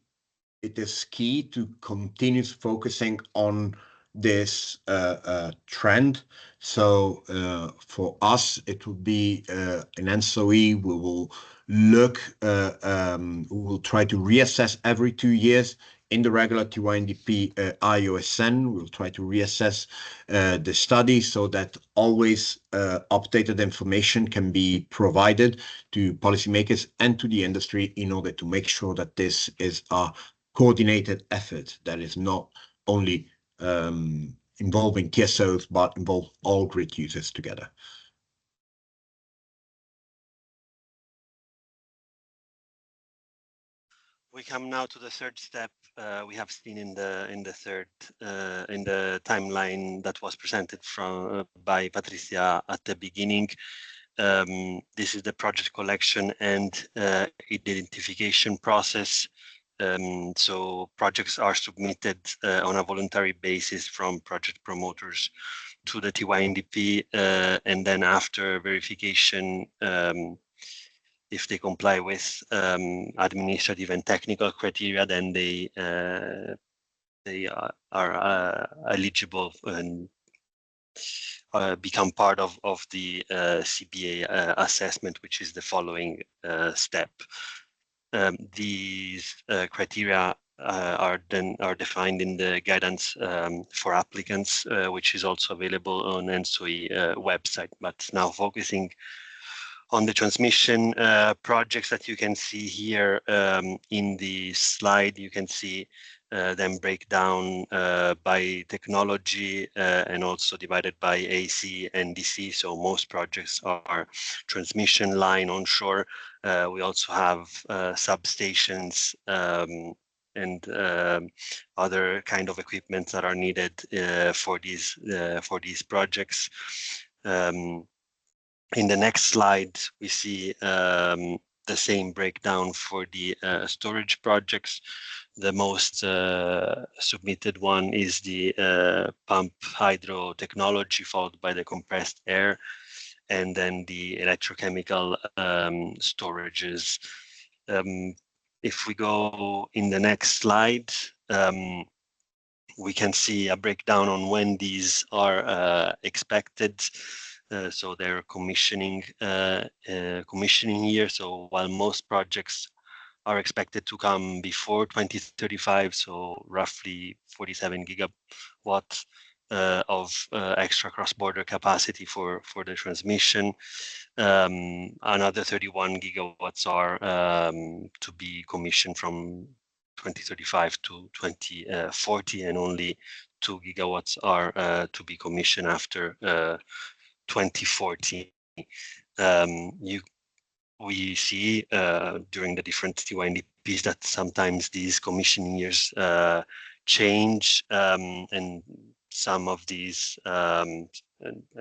it is key to continue focusing on this trend. So for us, it will be in ENTSO-E, we will look, we will try to reassess every 2 years in the regular TYNDP IOSN. We'll try to reassess the study so that always updated information can be provided to policymakers and to the industry in order to make sure that this is a coordinated effort that is not only involving TSOs, but involve all grid users together. We come now to the third step. We have seen in the timeline that was presented by Patricia at the beginning. This is the project collection and identification process. So projects are submitted on a voluntary basis from project promoters to the TYNDP, and then after verification, if they comply with administrative and technical criteria, then they are eligible and become part of the CBA assessment, which is the following step. These criteria are defined in the guidance for applicants, which is also available on ENTSO-E website. But now focusing on the transmission projects that you can see here in the slide, you can see them break down by technology and also divided by AC and DC. So most projects are transmission line onshore. We also have substations and other kind of equipment that are needed for these projects. In the next slide, we see the same breakdown for the storage projects. The most submitted one is the pump hydro technology, followed by the compressed air, and then the electrochemical storages. If we go in the next slide, we can see a breakdown on when these are expected. So they're commissioning year. So while most projects are expected to come before 2035, so roughly 47 gigawatts of extra cross-border capacity for the transmission. Another 31 gigawatts are to be commissioned from 2035 to 2040, and only 2 gigawatts are to be commissioned after 2040. We see during the different TYNDPs that sometimes these commissioning years change, and some of these, I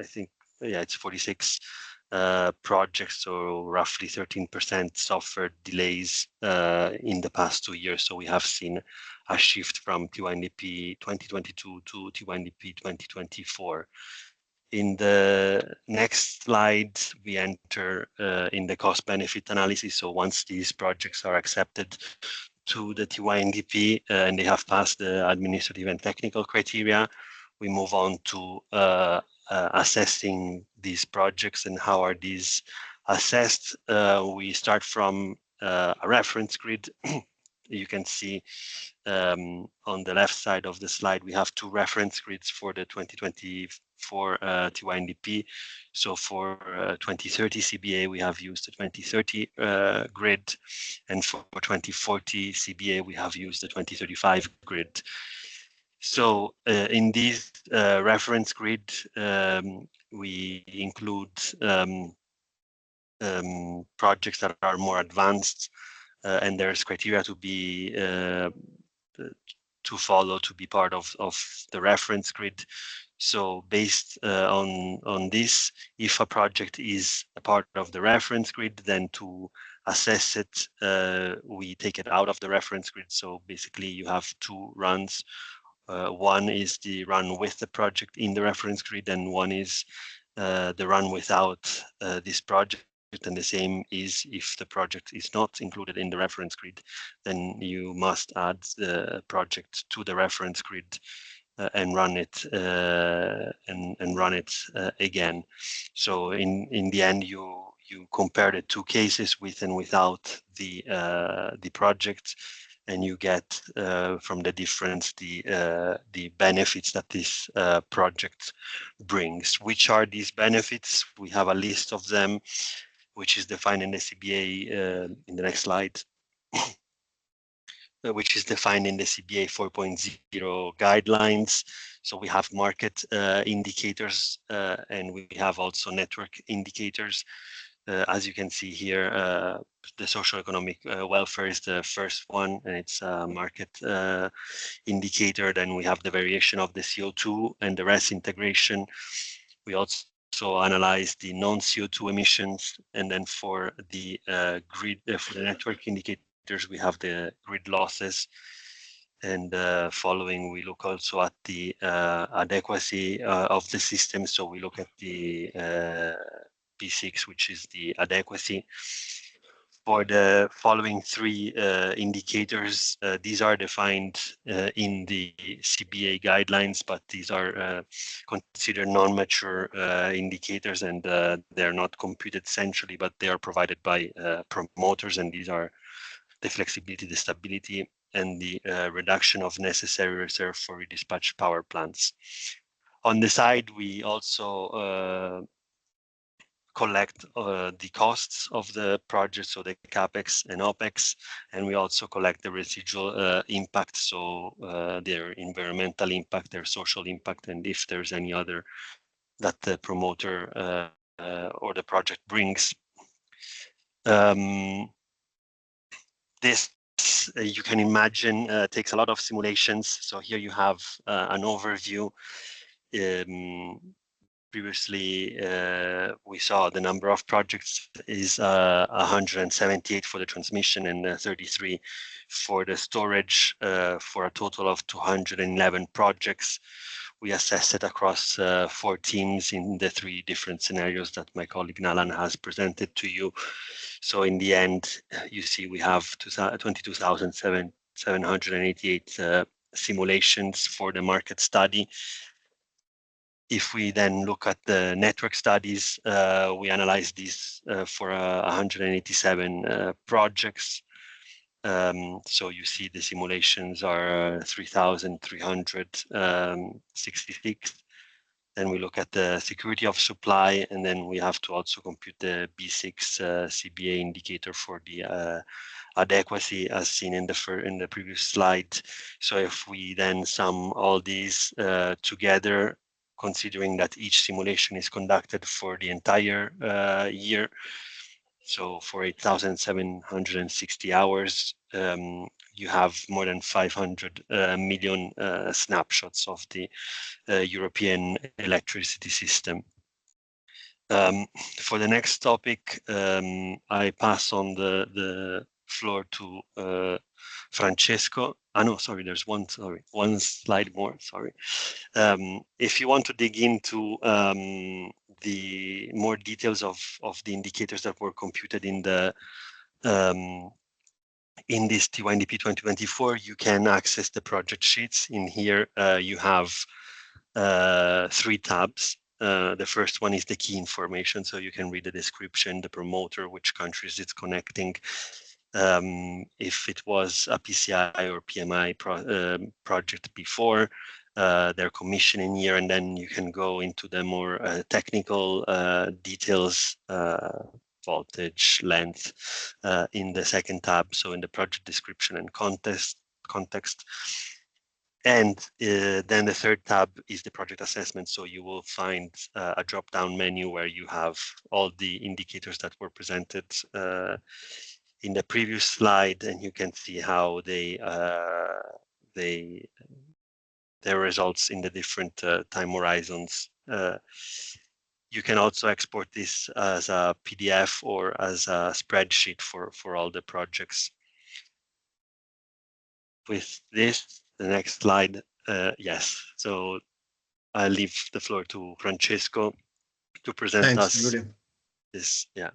think, it's 46 projects, so roughly 13% suffered delays in the past 2 years. So we have seen a shift from TYNDP 2022 to TYNDP 2024. In the next slide, we enter in the cost-benefit analysis. So once these projects are accepted to the TYNDP and they have passed the administrative and technical criteria, we move on to assessing these projects and how are these assessed. We start from a reference grid. You can see on the left side of the slide, we have 2 reference grids for the 2024 TYNDP. So for 2030 CBA, we have used the 2030 grid, and for 2040 CBA, we have used the 2035 grid. So in these reference grid, we include projects that are more advanced, and there's criteria to be to follow to be part of the reference grid. So based on this, if a project is a part of the reference grid, then to assess it, we take it out of the reference grid. So basically you have 2 runs. One is the run with the project in the reference grid, and one is the run without this project. And the same is if the project is not included in the reference grid, then you must add the project to the reference grid and run it again. So in the end, you compare the 2 cases with and without the project, and you get from the difference the benefits that this project brings. Which are these benefits? We have a list of them, which is defined in the CBA in the next slide, which is defined in the CBA 4.0 guidelines. So we have market indicators and we have also network indicators. As you can see here, the social economic welfare is the first one, and it's a market indicator. Then we have the variation of the CO2 and the RES integration. We also analyze the non-CO2 emissions, and then for the grid, for the network indicators, we have the grid losses. And following, we look also at the adequacy of the system. So we look at the P6, which is the adequacy. For the following three indicators, these are defined in the CBA guidelines, but these are considered non-mature indicators, and they're not computed centrally, but they are provided by promoters, and these are the flexibility, the stability, and the reduction of necessary reserve for redispatched power plants. On the side, we also collect the costs of the project, so the capex and opex, and we also collect the residual impact, so their environmental impact, their social impact, and if there's any other that the promoter or the project brings. This, you can imagine, takes a lot of simulations. So here you have an overview. Previously, we saw the number of projects is 178 for the transmission and 33 for the storage, for a total of 211 projects. We assessed it across 4 teams in the 3 different scenarios that my colleague Nalan has presented to you. So in the end, you see we have 22,788 simulations for the market study. If we then look at the network studies, we analyze these for 187 projects. So you see the simulations are 3,366. Then we look at the security of supply, and then we have to also compute the B6 CBA indicator for the adequacy, as seen in the previous slide. So if we then sum all these together, considering that each simulation is conducted for the entire year, so for 8,760 hours, you have more than 500 million snapshots of the European electricity system. For the next topic, I pass on the floor to Francesco. No, sorry, there's one slide more, sorry. If you want to dig into the more details of the indicators that were computed in the in this TYNDP 2024, you can access the project sheets. In here, you have 3 tabs. The first one is the key information, so you can read the description, the promoter, which countries it's connecting, if it was a PCI or PMI project before, their commissioning year, and then you can go into the more technical details, voltage, length, in the second tab, so in the project description and context. And then the third tab is the project assessment. So you will find a drop-down menu where you have all the indicators that were presented in the previous slide, and you can see how their results in the different time horizons. You can also export this as a PDF or as a spreadsheet for all the projects. With this, the next slide, yes. So I leave the floor to Francesco to present us Julian. this. Yeah.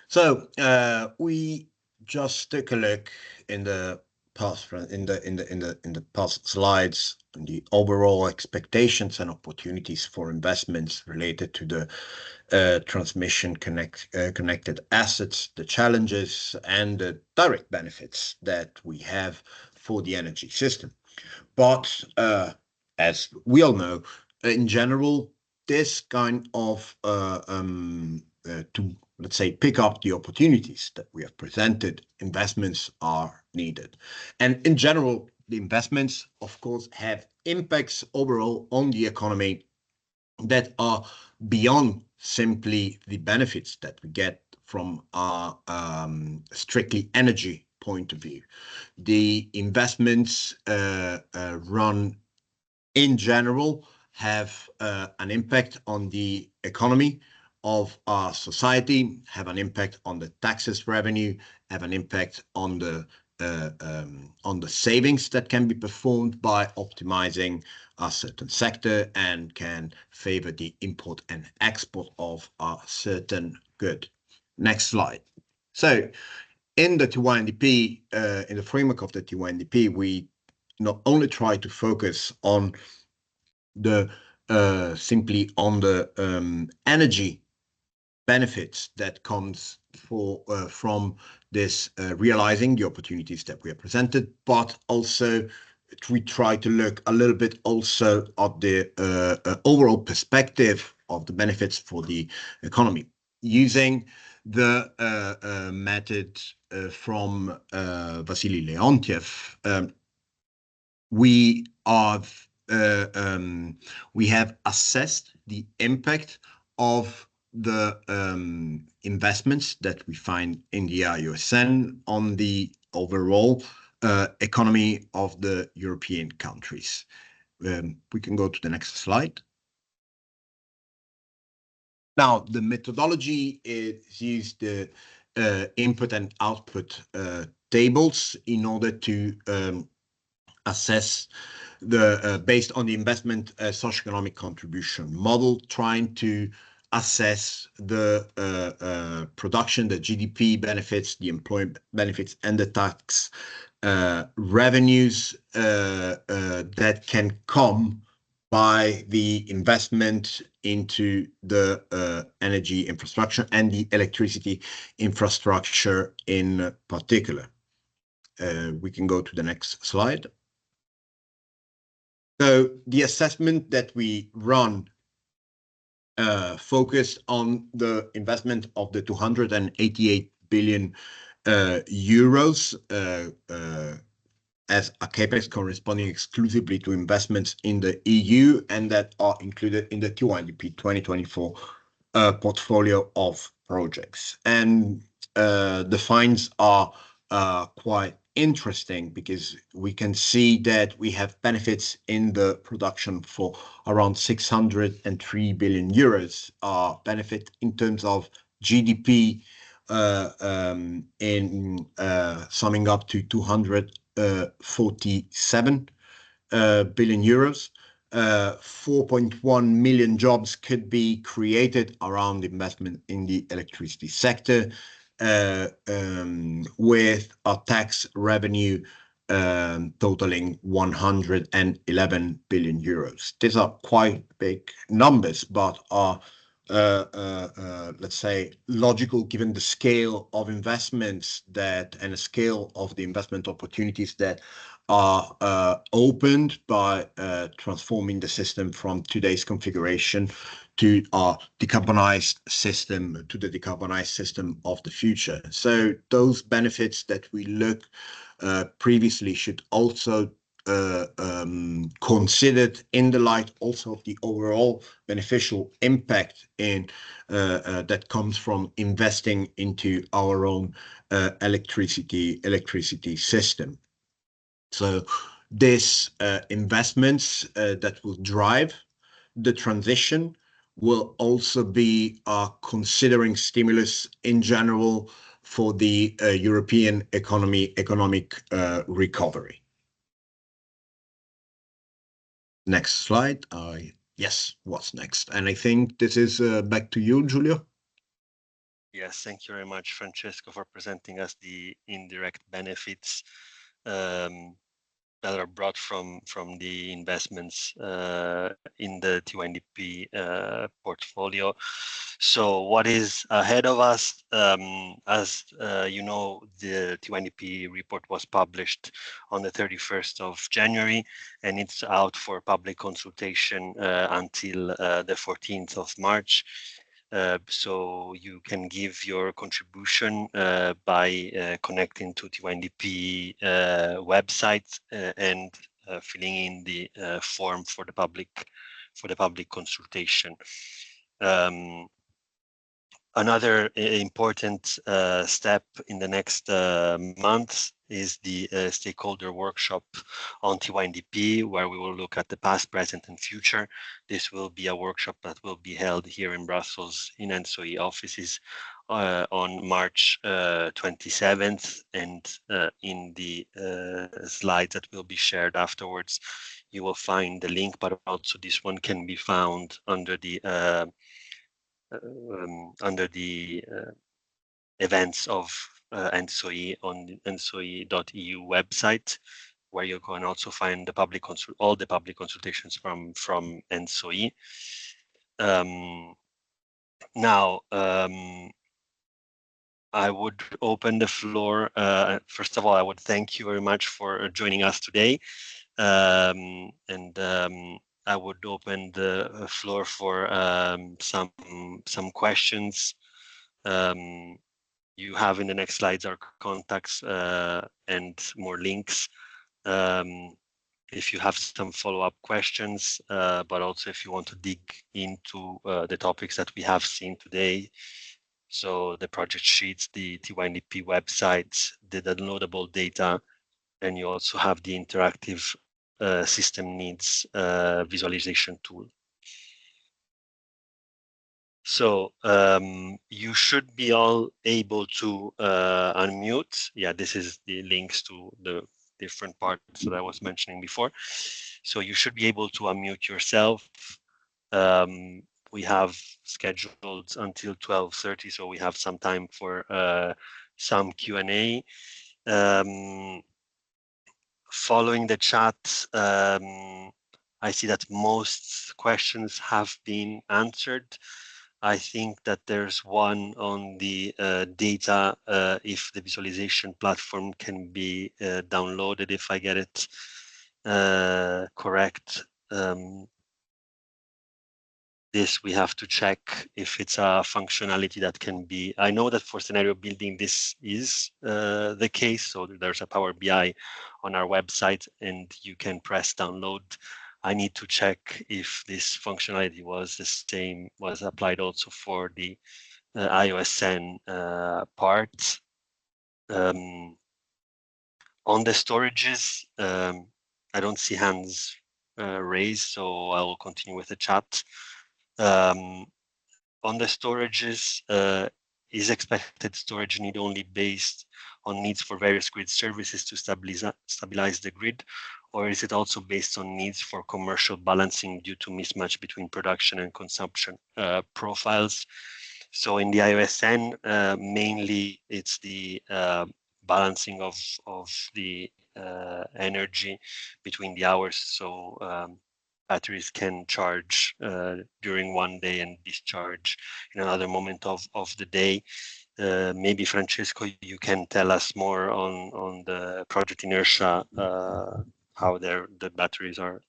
So we just took a look in the past slides, the overall expectations and opportunities for investments related to the connected assets, the challenges, and the direct benefits that we have for the energy system. But as we all know, in general, this kind of to, let's say, pick up the opportunities that we have presented, investments are needed. And in general, the investments, of course, have impacts overall on the economy that are beyond simply the benefits that we get from a strictly energy point of view. The investments run in general have an impact on the economy of our society, have an impact on the taxes revenue, have an impact on the savings that can be performed by optimizing a certain sector, and can favor the import and export of a certain good. Next slide. So in the TYNDP, in the framework of the TYNDP, we not only try to focus on the simply on the energy benefits that comes from this realizing the opportunities that we have presented, but also we try to look a little bit also at the overall perspective of the benefits for the economy, using the method from Vasily Leontiev. We have assessed the impact of the investments that we find in the IUSN on the overall economy of the European countries. We can go to the next slide. Now, the methodology is used the input and output tables in order to assess the based on the investment socioeconomic contribution model, trying to assess the production, the GDP benefits, the employment benefits, and the tax revenues that can come by the investment into the energy infrastructure and the electricity infrastructure in particular. We can go to the next slide. So the assessment that we run focused on the investment of the 288 billion euros as a capex corresponding exclusively to investments in the EU, and that are included in the TYNDP 2024 portfolio of projects. And the finds are quite interesting, because we can see that we have benefits in the production for around 603 billion euros, benefit in terms of GDP in summing up to 247 billion euros. 4.1 million jobs could be created around investment in the electricity sector, with a tax revenue totaling 111 billion euros. These are quite big numbers, but are, let's say, logical given the scale of investments that and the scale of the investment opportunities that are opened by transforming the system from today's configuration to our decarbonized system, to the decarbonized system of the future. So those benefits that we looked previously should also considered in the light also of the overall beneficial impact in that comes from investing into our own electricity system. So this investments that will drive the transition will also be considering stimulus in general for the European economic recovery. Next slide. Yes, what's next? And I think this is back to you, Giulio. Yes, thank you very much, Francesco, for presenting us the indirect benefits that are brought from the investments in the TYNDP portfolio. So what is ahead of us? As you know, the TYNDP report was published on the 31st of January, and it's out for public consultation until the 14th of March. So you can give your contribution by connecting to TYNDP website and filling in the form for the public consultation. Another important step in the next month is the stakeholder workshop on TYNDP, where we will look at the past, present, and future. This will be a workshop that will be held here in Brussels in ENTSO-E offices on March 27th, and in the slides that will be shared afterwards, you will find the link, but also this one can be found under the events of ENTSO-E on the ENTSO-E.eu website, where you can also find the all the public consultations from ENTSO-E. Now, I would open the floor. First of all, I would thank you very much for joining us today, and I would open the floor for some questions. You have in the next slides our contacts and more links. If you have some follow-up questions, but also if you want to dig into the topics that we have seen today, so the project sheets, the TYNDP website, the downloadable data, and you also have the interactive system needs visualization tool. So you should be all able to unmute. Yeah, this is the links to the different parts that I was mentioning before. So you should be able to unmute yourself. We have scheduled until 12:30, so we have some time for some Q&A. Following the chat, I see that most questions have been answered. I think that there's one on the data, if the visualization platform can be downloaded, if I get it correct. This we have to check if it's a functionality that can be. I know that for scenario building, this is the case. So there's a Power BI on our website and you can press download. I need to check if this functionality was the same, was applied also for the IOSN part. On the storages, I don't see hands raised, so I will continue with the chat. On the storages, is expected storage need only based on needs for various grid services to stabilize the grid, or is it also based on needs for commercial balancing due to mismatch between production and consumption profiles? So in the IOSN, mainly it's the balancing of the energy between the hours. So batteries can charge during one day and discharge in another moment of the day. Maybe Francesco, you can tell us more on the project inertia, how the batteries are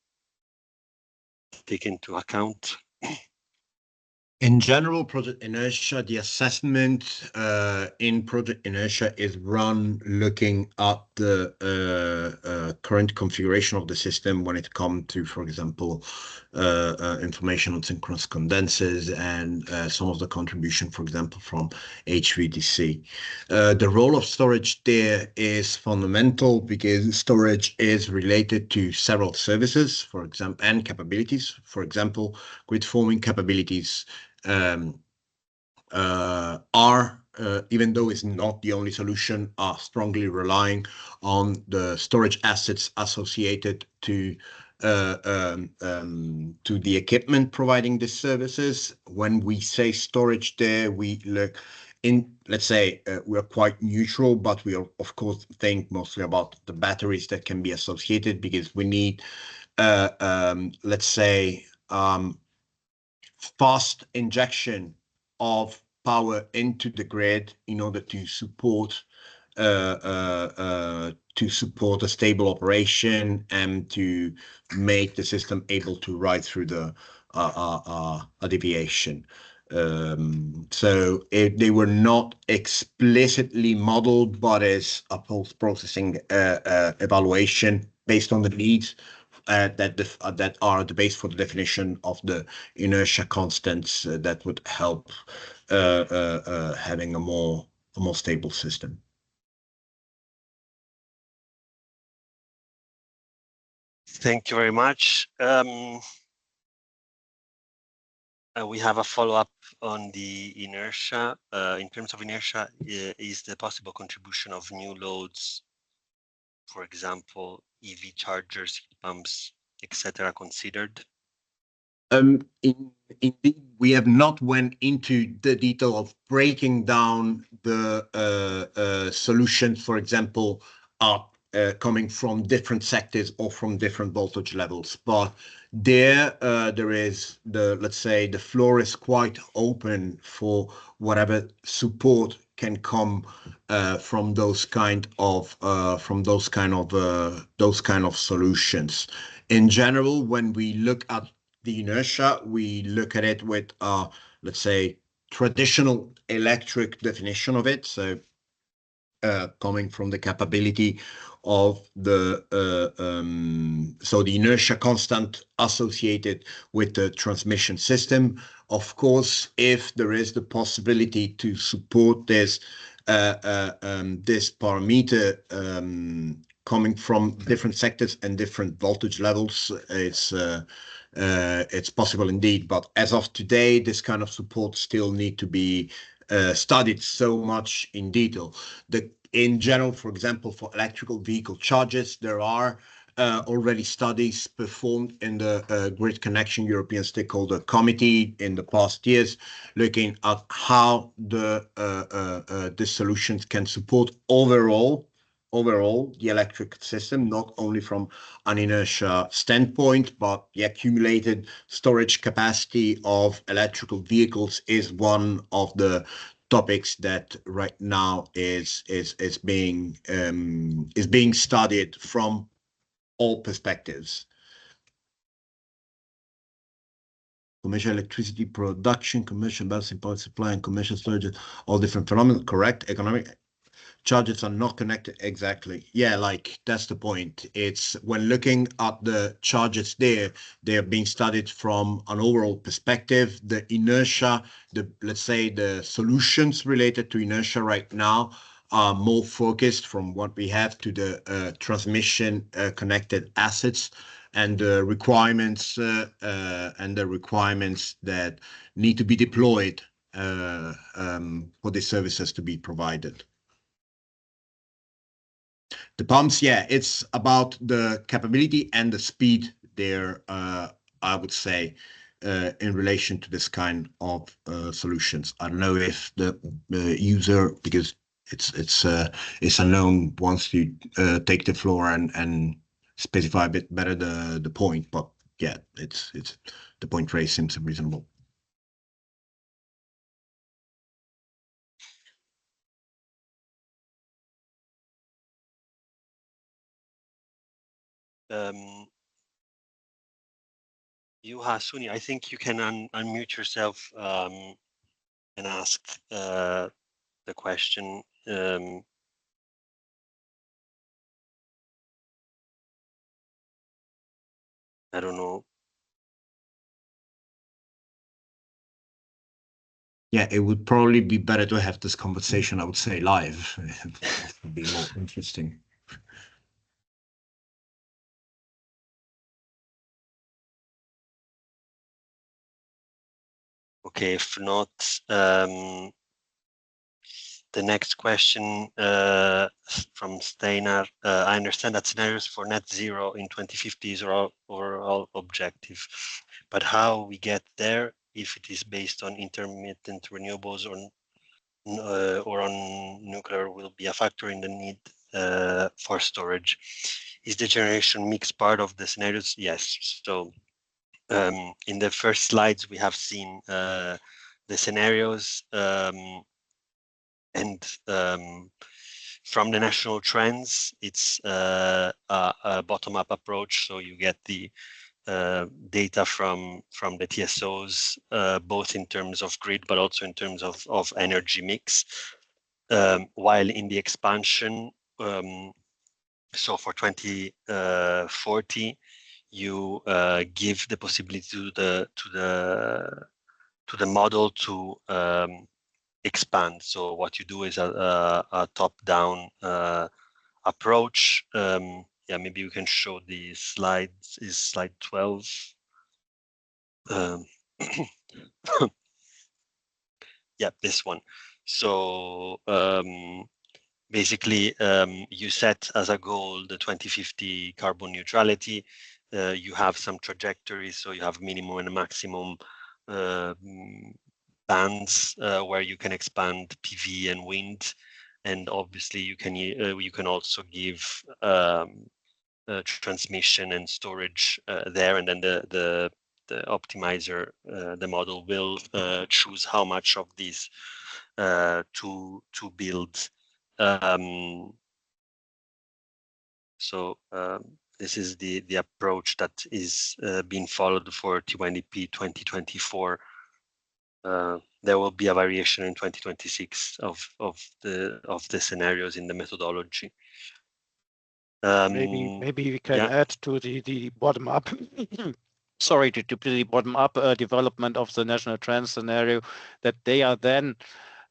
taken into account. In general, project inertia, the assessment in project inertia is run looking at the current configuration of the system when it comes to, for example, information on synchronous condensers and some of the contribution, for example, from HVDC. The role of storage there is fundamental because storage is related to several services, for example, and capabilities. For example, grid forming capabilities are, even though it's not the only solution, are strongly relying on the storage assets associated to the equipment providing these services. When we say storage there, we look let's say we're quite neutral, but we are, of course, think mostly about the batteries that can be associated, because we need, let's say, fast injection of power into the grid in order to support a stable operation and to make the system able to ride through the a deviation. So they were not explicitly modeled, but as a post-processing evaluation based on the needs that are the base for the definition of the inertia constants that would help having a more stable system. Thank you very much. We have a follow-up on the inertia. In terms of inertia, is the possible contribution of new loads, for example, EV chargers, heat pumps, etc., considered? Indeed, we have not went into the detail of breaking down the solutions, for example, coming from different sectors or from different voltage levels. But there is let's say the floor is quite open for whatever support can come from those kind of solutions. In general, when we look at the inertia, we look at it with let's say traditional electric definition of it. So coming from the capability of the inertia constant associated with the transmission system. Of course, if there is the possibility to support this parameter coming from different sectors and different voltage levels, it's possible indeed. But as of today, this kind of support still need to be studied so much in detail. In general, for example, for electrical vehicle chargers, there are already studies performed in the Grid Connection European Stakeholder Committee in the past years, looking at how the solutions can support overall the electric system, not only from an inertia standpoint, but the accumulated storage capacity of electrical vehicles is one of the topics that right now is being studied from all perspectives. Commercial electricity production, commercial balancing power supply, and commercial storage, all different phenomena. Correct. Economic charges are not connected. Exactly. Yeah, like that's the point. It's when looking at the charges there, they are being studied from an overall perspective. The inertia, let's say the solutions related to inertia right now are more focused from what we have to the transmission connected assets and the requirements that need to be deployed for the services to be provided. The pumps, yeah, it's about the capability and the speed there, I would say, in relation to this kind of solutions. I don't know if the user, because it's unknown, wants to take the floor and specify a bit better the point, but yeah, it's the point raised seems reasonable. Hasuni, I think you can unmute yourself and ask the question. I don't know. Yeah, it would probably be better to have this conversation, I would say, live. It would be more interesting. Okay, if not, the next question from Steinar. I understand that scenarios for net zero in 2050 are overall objective, but how we get there, if it is based on intermittent renewables or or on nuclear will be a factor in the need for storage. Is the generation mix part of the scenarios? Yes. So in the first slides, we have seen the scenarios and from the national trends, it's a bottom-up approach. So you get the data from the TSOs, both in terms of grid, but also in terms of energy mix. While in the expansion, so for 2040, you give the possibility to the model to expand. So what you do is a top-down approach. Yeah, maybe we can show the slides. Is slide 12? Yeah, this one. So basically, you set as a goal the 2050 carbon neutrality. You have some trajectories, so you have minimum and maximum bands where you can expand PV and wind, and obviously you can also give transmission and storage there, and then the optimizer, the model will choose how much of these to build. So this is the approach that is being followed for TYNDP 2024. There will be a variation in 2026 of the scenarios in the methodology. Maybe we can add to the bottom up. Sorry, to the bottom up development of the national trend scenario, that they are then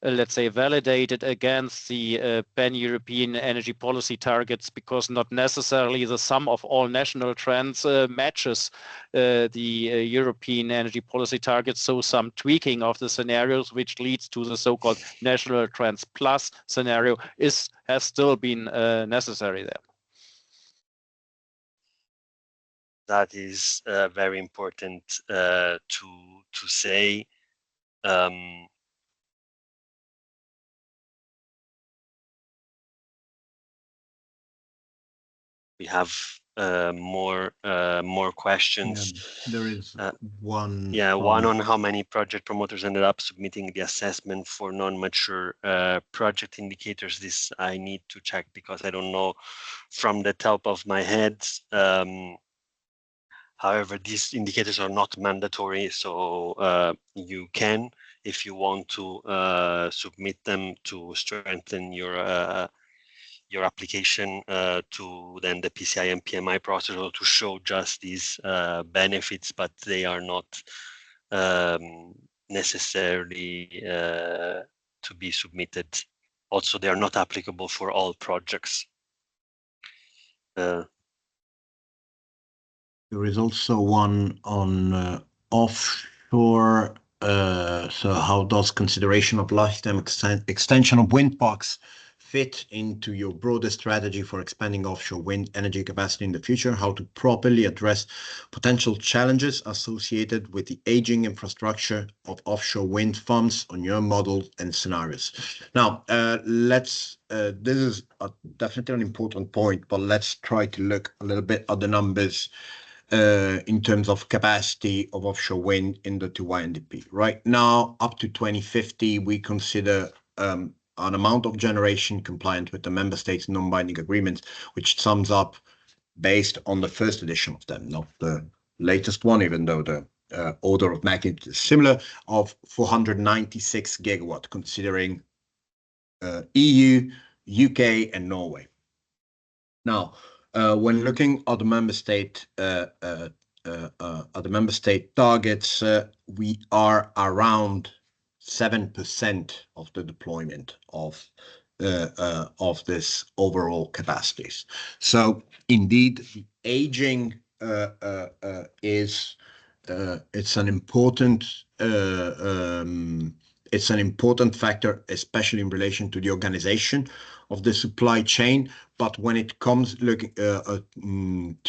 let's say validated against the pan-European energy policy targets, because not necessarily the sum of all national trends matches the European energy policy targets. So some tweaking of the scenarios, which leads to the so-called national trends plus scenario, has still been necessary there. That is very important to say. We have more questions. Yeah, there is one. Yeah, one on how many project promoters ended up submitting the assessment for non-mature project indicators. This I need to check because I don't know from the top of my head. However, these indicators are not mandatory, so you can, if you want to submit them to strengthen your application to then the PCI and PMI process, or to show just these benefits, but they are not necessarily to be submitted. Also, they are not applicable for all projects. There is also one on offshore. So how does consideration of lifetime extension of wind parks fit into your broader strategy for expanding offshore wind energy capacity in the future? How to properly address potential challenges associated with the aging infrastructure of offshore wind farms on your models and scenarios? Now, this is definitely an important point, but let's try to look a little bit at the numbers in terms of capacity of offshore wind in the TYNDP. Right now, up to 2050, we consider an amount of generation compliant with the member states' non-binding agreements, which sums up based on the first edition of them, not the latest one, even though the order of magnitude is similar, of 496 gigawatt, considering EU, UK, and Norway. Now, when looking at the member state targets, we are around 7% of the deployment of this overall capacities. So indeed, the aging is it's an important factor, especially in relation to the organization of the supply chain. But when it comes looking to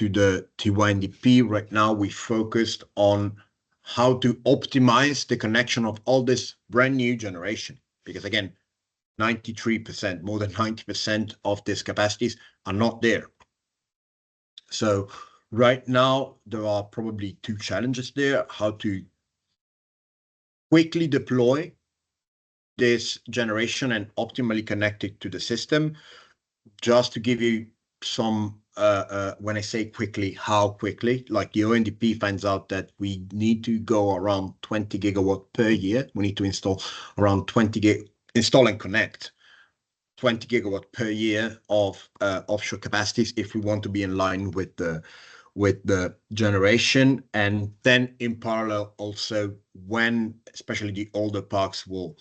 the TYNDP right now, we focused on how to optimize the connection of all this brand new generation. Because again, 93%, more than 90% of these capacities are not there. So right now, there are probably two challenges there: how to quickly deploy this generation and optimally connect it to the system. Just to give you some, when I say quickly, how quickly, like the ONDP finds out that we need to go around 20 gigawatt per year. We need to install around 20 install and connect 20 gigawatt per year of offshore capacities if we want to be in line with the generation. And then in parallel also, when especially the older parks will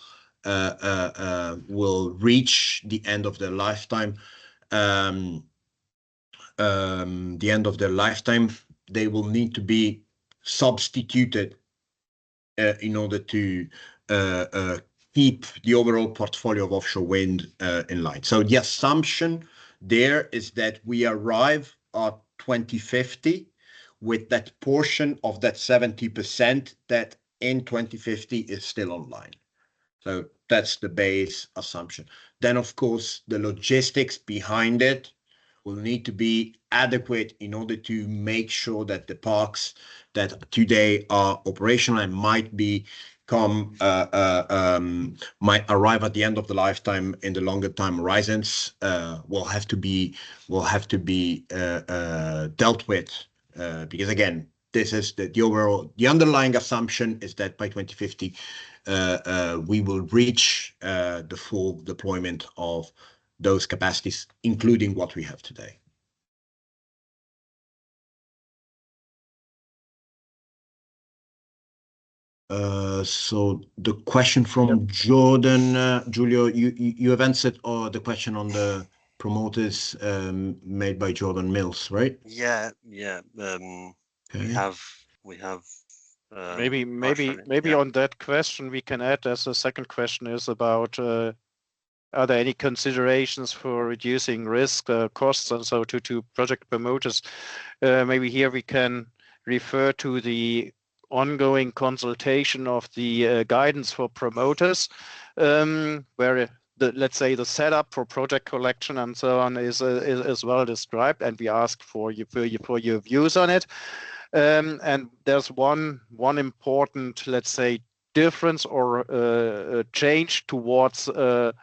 reach the end of their lifetime, they will need to be substituted in order to keep the overall portfolio of offshore wind in line. So the assumption there is that we arrive at 2050 with that portion of that 70% that in 2050 is still online. So that's the base assumption. Then, of course, the logistics behind it will need to be adequate in order to make sure that the parks that today are operational and might arrive at the end of the lifetime in the longer time horizons will have to be dealt with, because again, this is the underlying assumption is that by 2050 we will reach the full deployment of those capacities, including what we have today. So the question from Jordan, Giulio, you have answered the question on the promoters made by Jordan Mills, right? Yeah. Okay. We have. Maybe on that question we can add, as the second question is about are there any considerations for reducing risk, costs, and so to project promoters? Maybe here we can refer to the ongoing consultation of the guidance for promoters, where let's say the setup for project collection and so on is well described, and we ask for your views on it. And there's one important, let's say, difference or change towards the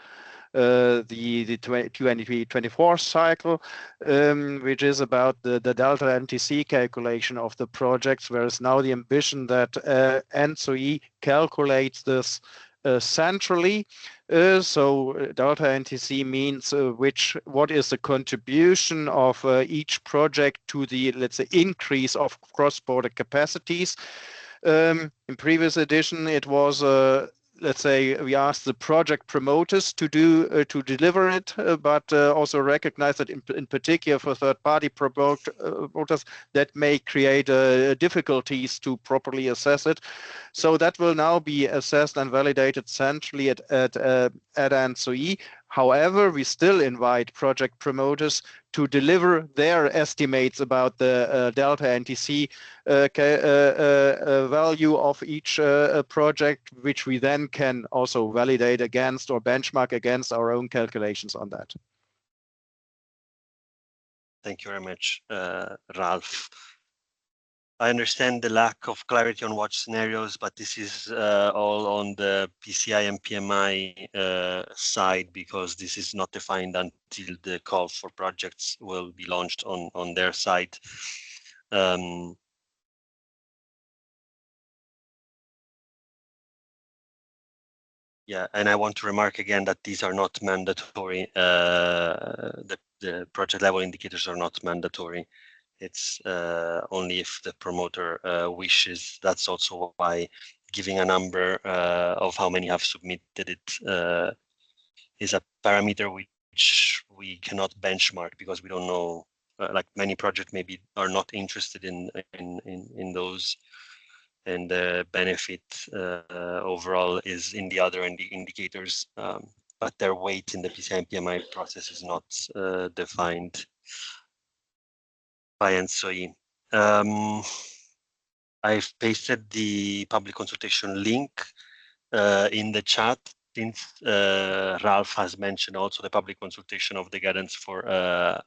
TYNDP 24 cycle, which is about the delta NTC calculation of the projects, whereas now the ambition that ENTSO-E calculates this centrally. So delta NTC means what is the contribution of each project to the, let's say, increase of cross-border capacities. In previous edition, it was let's say we asked the project promoters to deliver it, but also recognize that in particular for third-party promoters that may create difficulties to properly assess it. So that will now be assessed and validated centrally at ENTSO-E. However, we still invite project promoters to deliver their estimates about the delta NTC value of each project, which we then can also validate against or benchmark against our own calculations on that. Thank you very much, Ralph. I understand the lack of clarity on watch scenarios, but this is all on the PCI and PMI side, because this is not defined until the call for projects will be launched on their side. Yeah, and I want to remark again that these are not mandatory. The project level indicators are not mandatory. It's only if the promoter wishes. That's also why giving a number of how many have submitted it is a parameter which we cannot benchmark, because we don't know. Like many projects maybe are not interested in those, and the benefit overall is in the other indicators, but their weight in the PCI and PMI process is not defined by ENTSO-E. I've pasted the public consultation link in the chat since Ralph has mentioned also the public consultation of the guidance for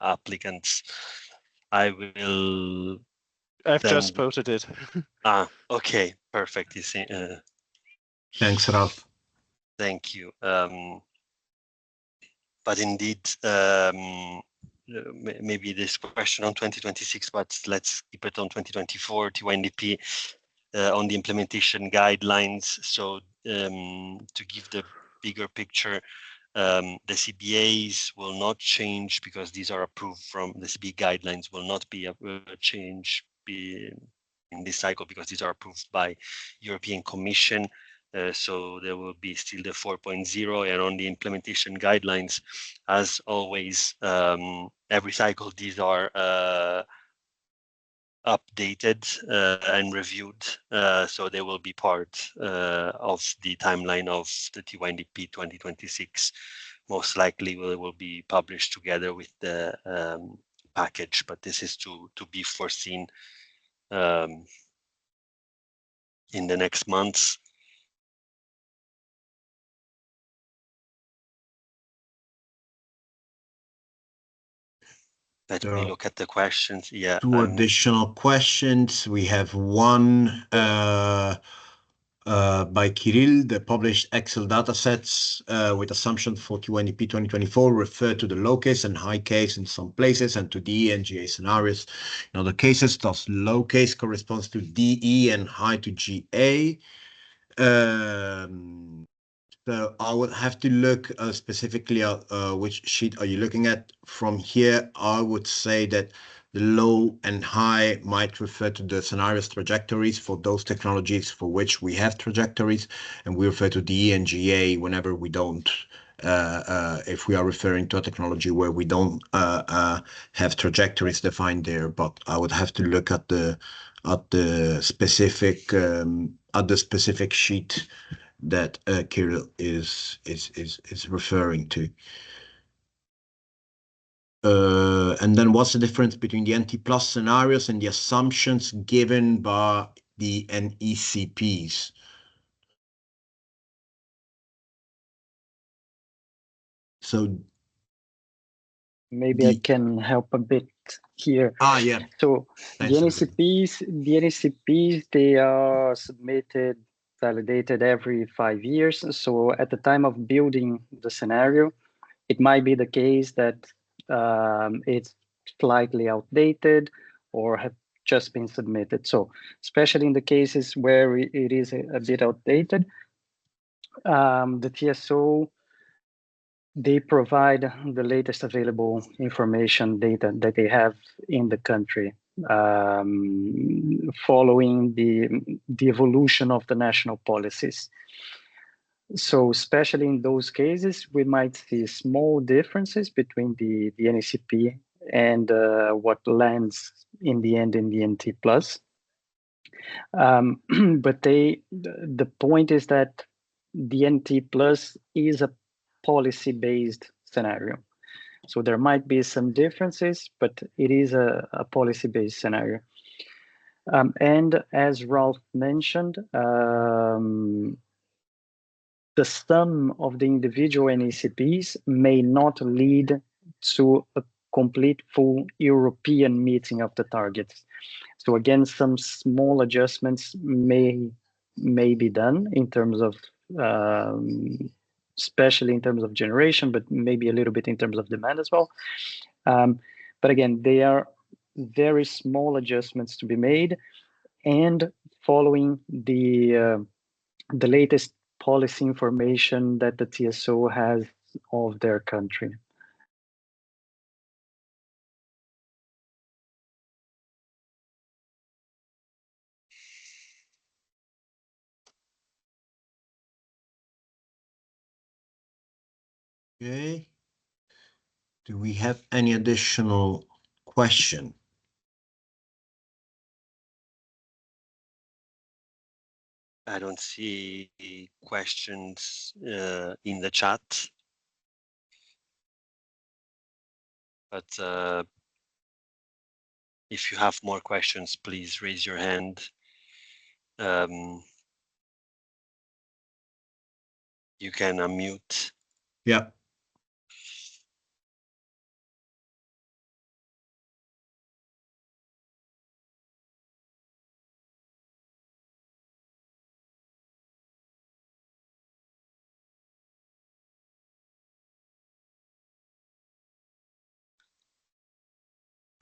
applicants, I will. I've just posted it. Okay, perfect. Thanks, Ralph. Thank you. But indeed, maybe this question on 2026, but let's keep it on 2024 TYNDP on the implementation guidelines. So to give the bigger picture, the CBAs will not change because these are approved from the CBA guidelines will not be a change in this cycle because these are approved by European Commission. So there will be still the 4.0, and on the implementation guidelines, as always, every cycle these are updated and reviewed. So they will be part of the timeline of the TYNDP 2026. Most likely will be published together with the package, but this is to be foreseen in the next months. Let me look at the questions. Yeah. Two additional questions. We have one by Kirill. The published Excel datasets with assumptions for TYNDP 2024 refer to the low case and high case in some places and to DE and GA scenarios. In other cases, thus low case corresponds to DE and high to GA. So I would have to look specifically at which sheet are you looking at. From here, I would say that the low and high might refer to the scenarios trajectories for those technologies for which we have trajectories, and we refer to DE and GA whenever we don't. If we are referring to a technology where we don't have trajectories defined there, but I would have to look at the specific sheet that Kirill is referring to. And then what's the difference between the NT plus scenarios and the assumptions given by the NECPs? So maybe I can help a bit here. Yeah. So Thanks, the NECPs, they are submitted, validated every 5 years. So at the time of building the scenario, it might be the case that it's slightly outdated or have just been submitted. So especially in the cases where it is a bit outdated, the TSO, they provide the latest available information data that they have in the country, following the evolution of the national policies. So especially in those cases, we might see small differences between the NECP and what lands in the end in the NT plus. But the point is that the NT plus is a policy-based scenario. So there might be some differences, but it is a policy-based scenario. And as Ralph mentioned, the sum of the individual NECPs may not lead to a complete full European meeting of the targets. So again, some small adjustments may be done in terms of, especially in terms of generation, but maybe a little bit in terms of demand as well. But again, they are very small adjustments to be made, and following the latest policy information that the TSO has of their country. Okay. Do we have any additional question? I don't see questions in the chat, but if you have more questions, please raise your hand. you can unmute. Yeah.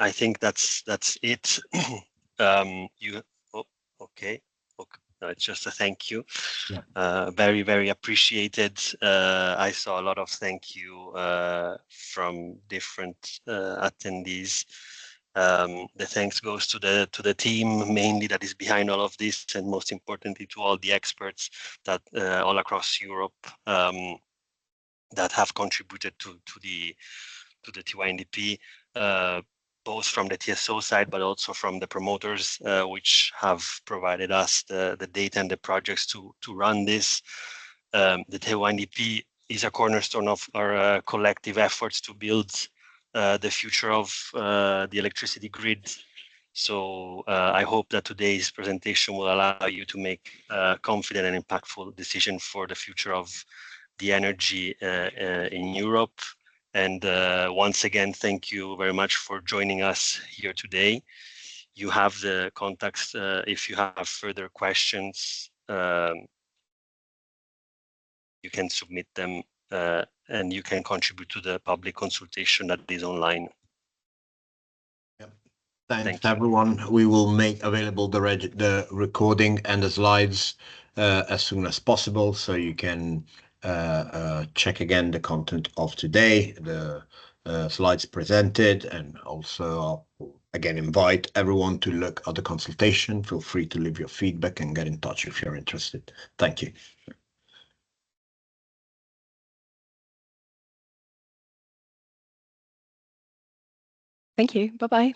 I think that's it. You okay. No, it's just a thank you. Yeah. Very, very appreciated. I saw a lot of thank you from different attendees. The thanks goes to the team mainly that is behind all of this, and most importantly to all the experts that all across Europe that have contributed to the TYNDP. Both from the TSO side, but also from the promoters, which have provided us the data and the projects to run this. The TYNDP is a cornerstone of our collective efforts to build the future of the electricity grid. So I hope that today's presentation will allow you to make confident and impactful decision for the future of the energy in Europe. And once again, thank you very much for joining us here today. You have the contacts if you have further questions. You can submit them and you can contribute to the public consultation that is online. Yep. Thanks, Thank you. everyone. We will make available the recording and the slides as soon as possible, so you can check again the content of today, the slides presented, and also I'll again invite everyone to look at the consultation. Feel free to leave your feedback and get in touch if you're interested. Thank you. Thank you. Bye-bye.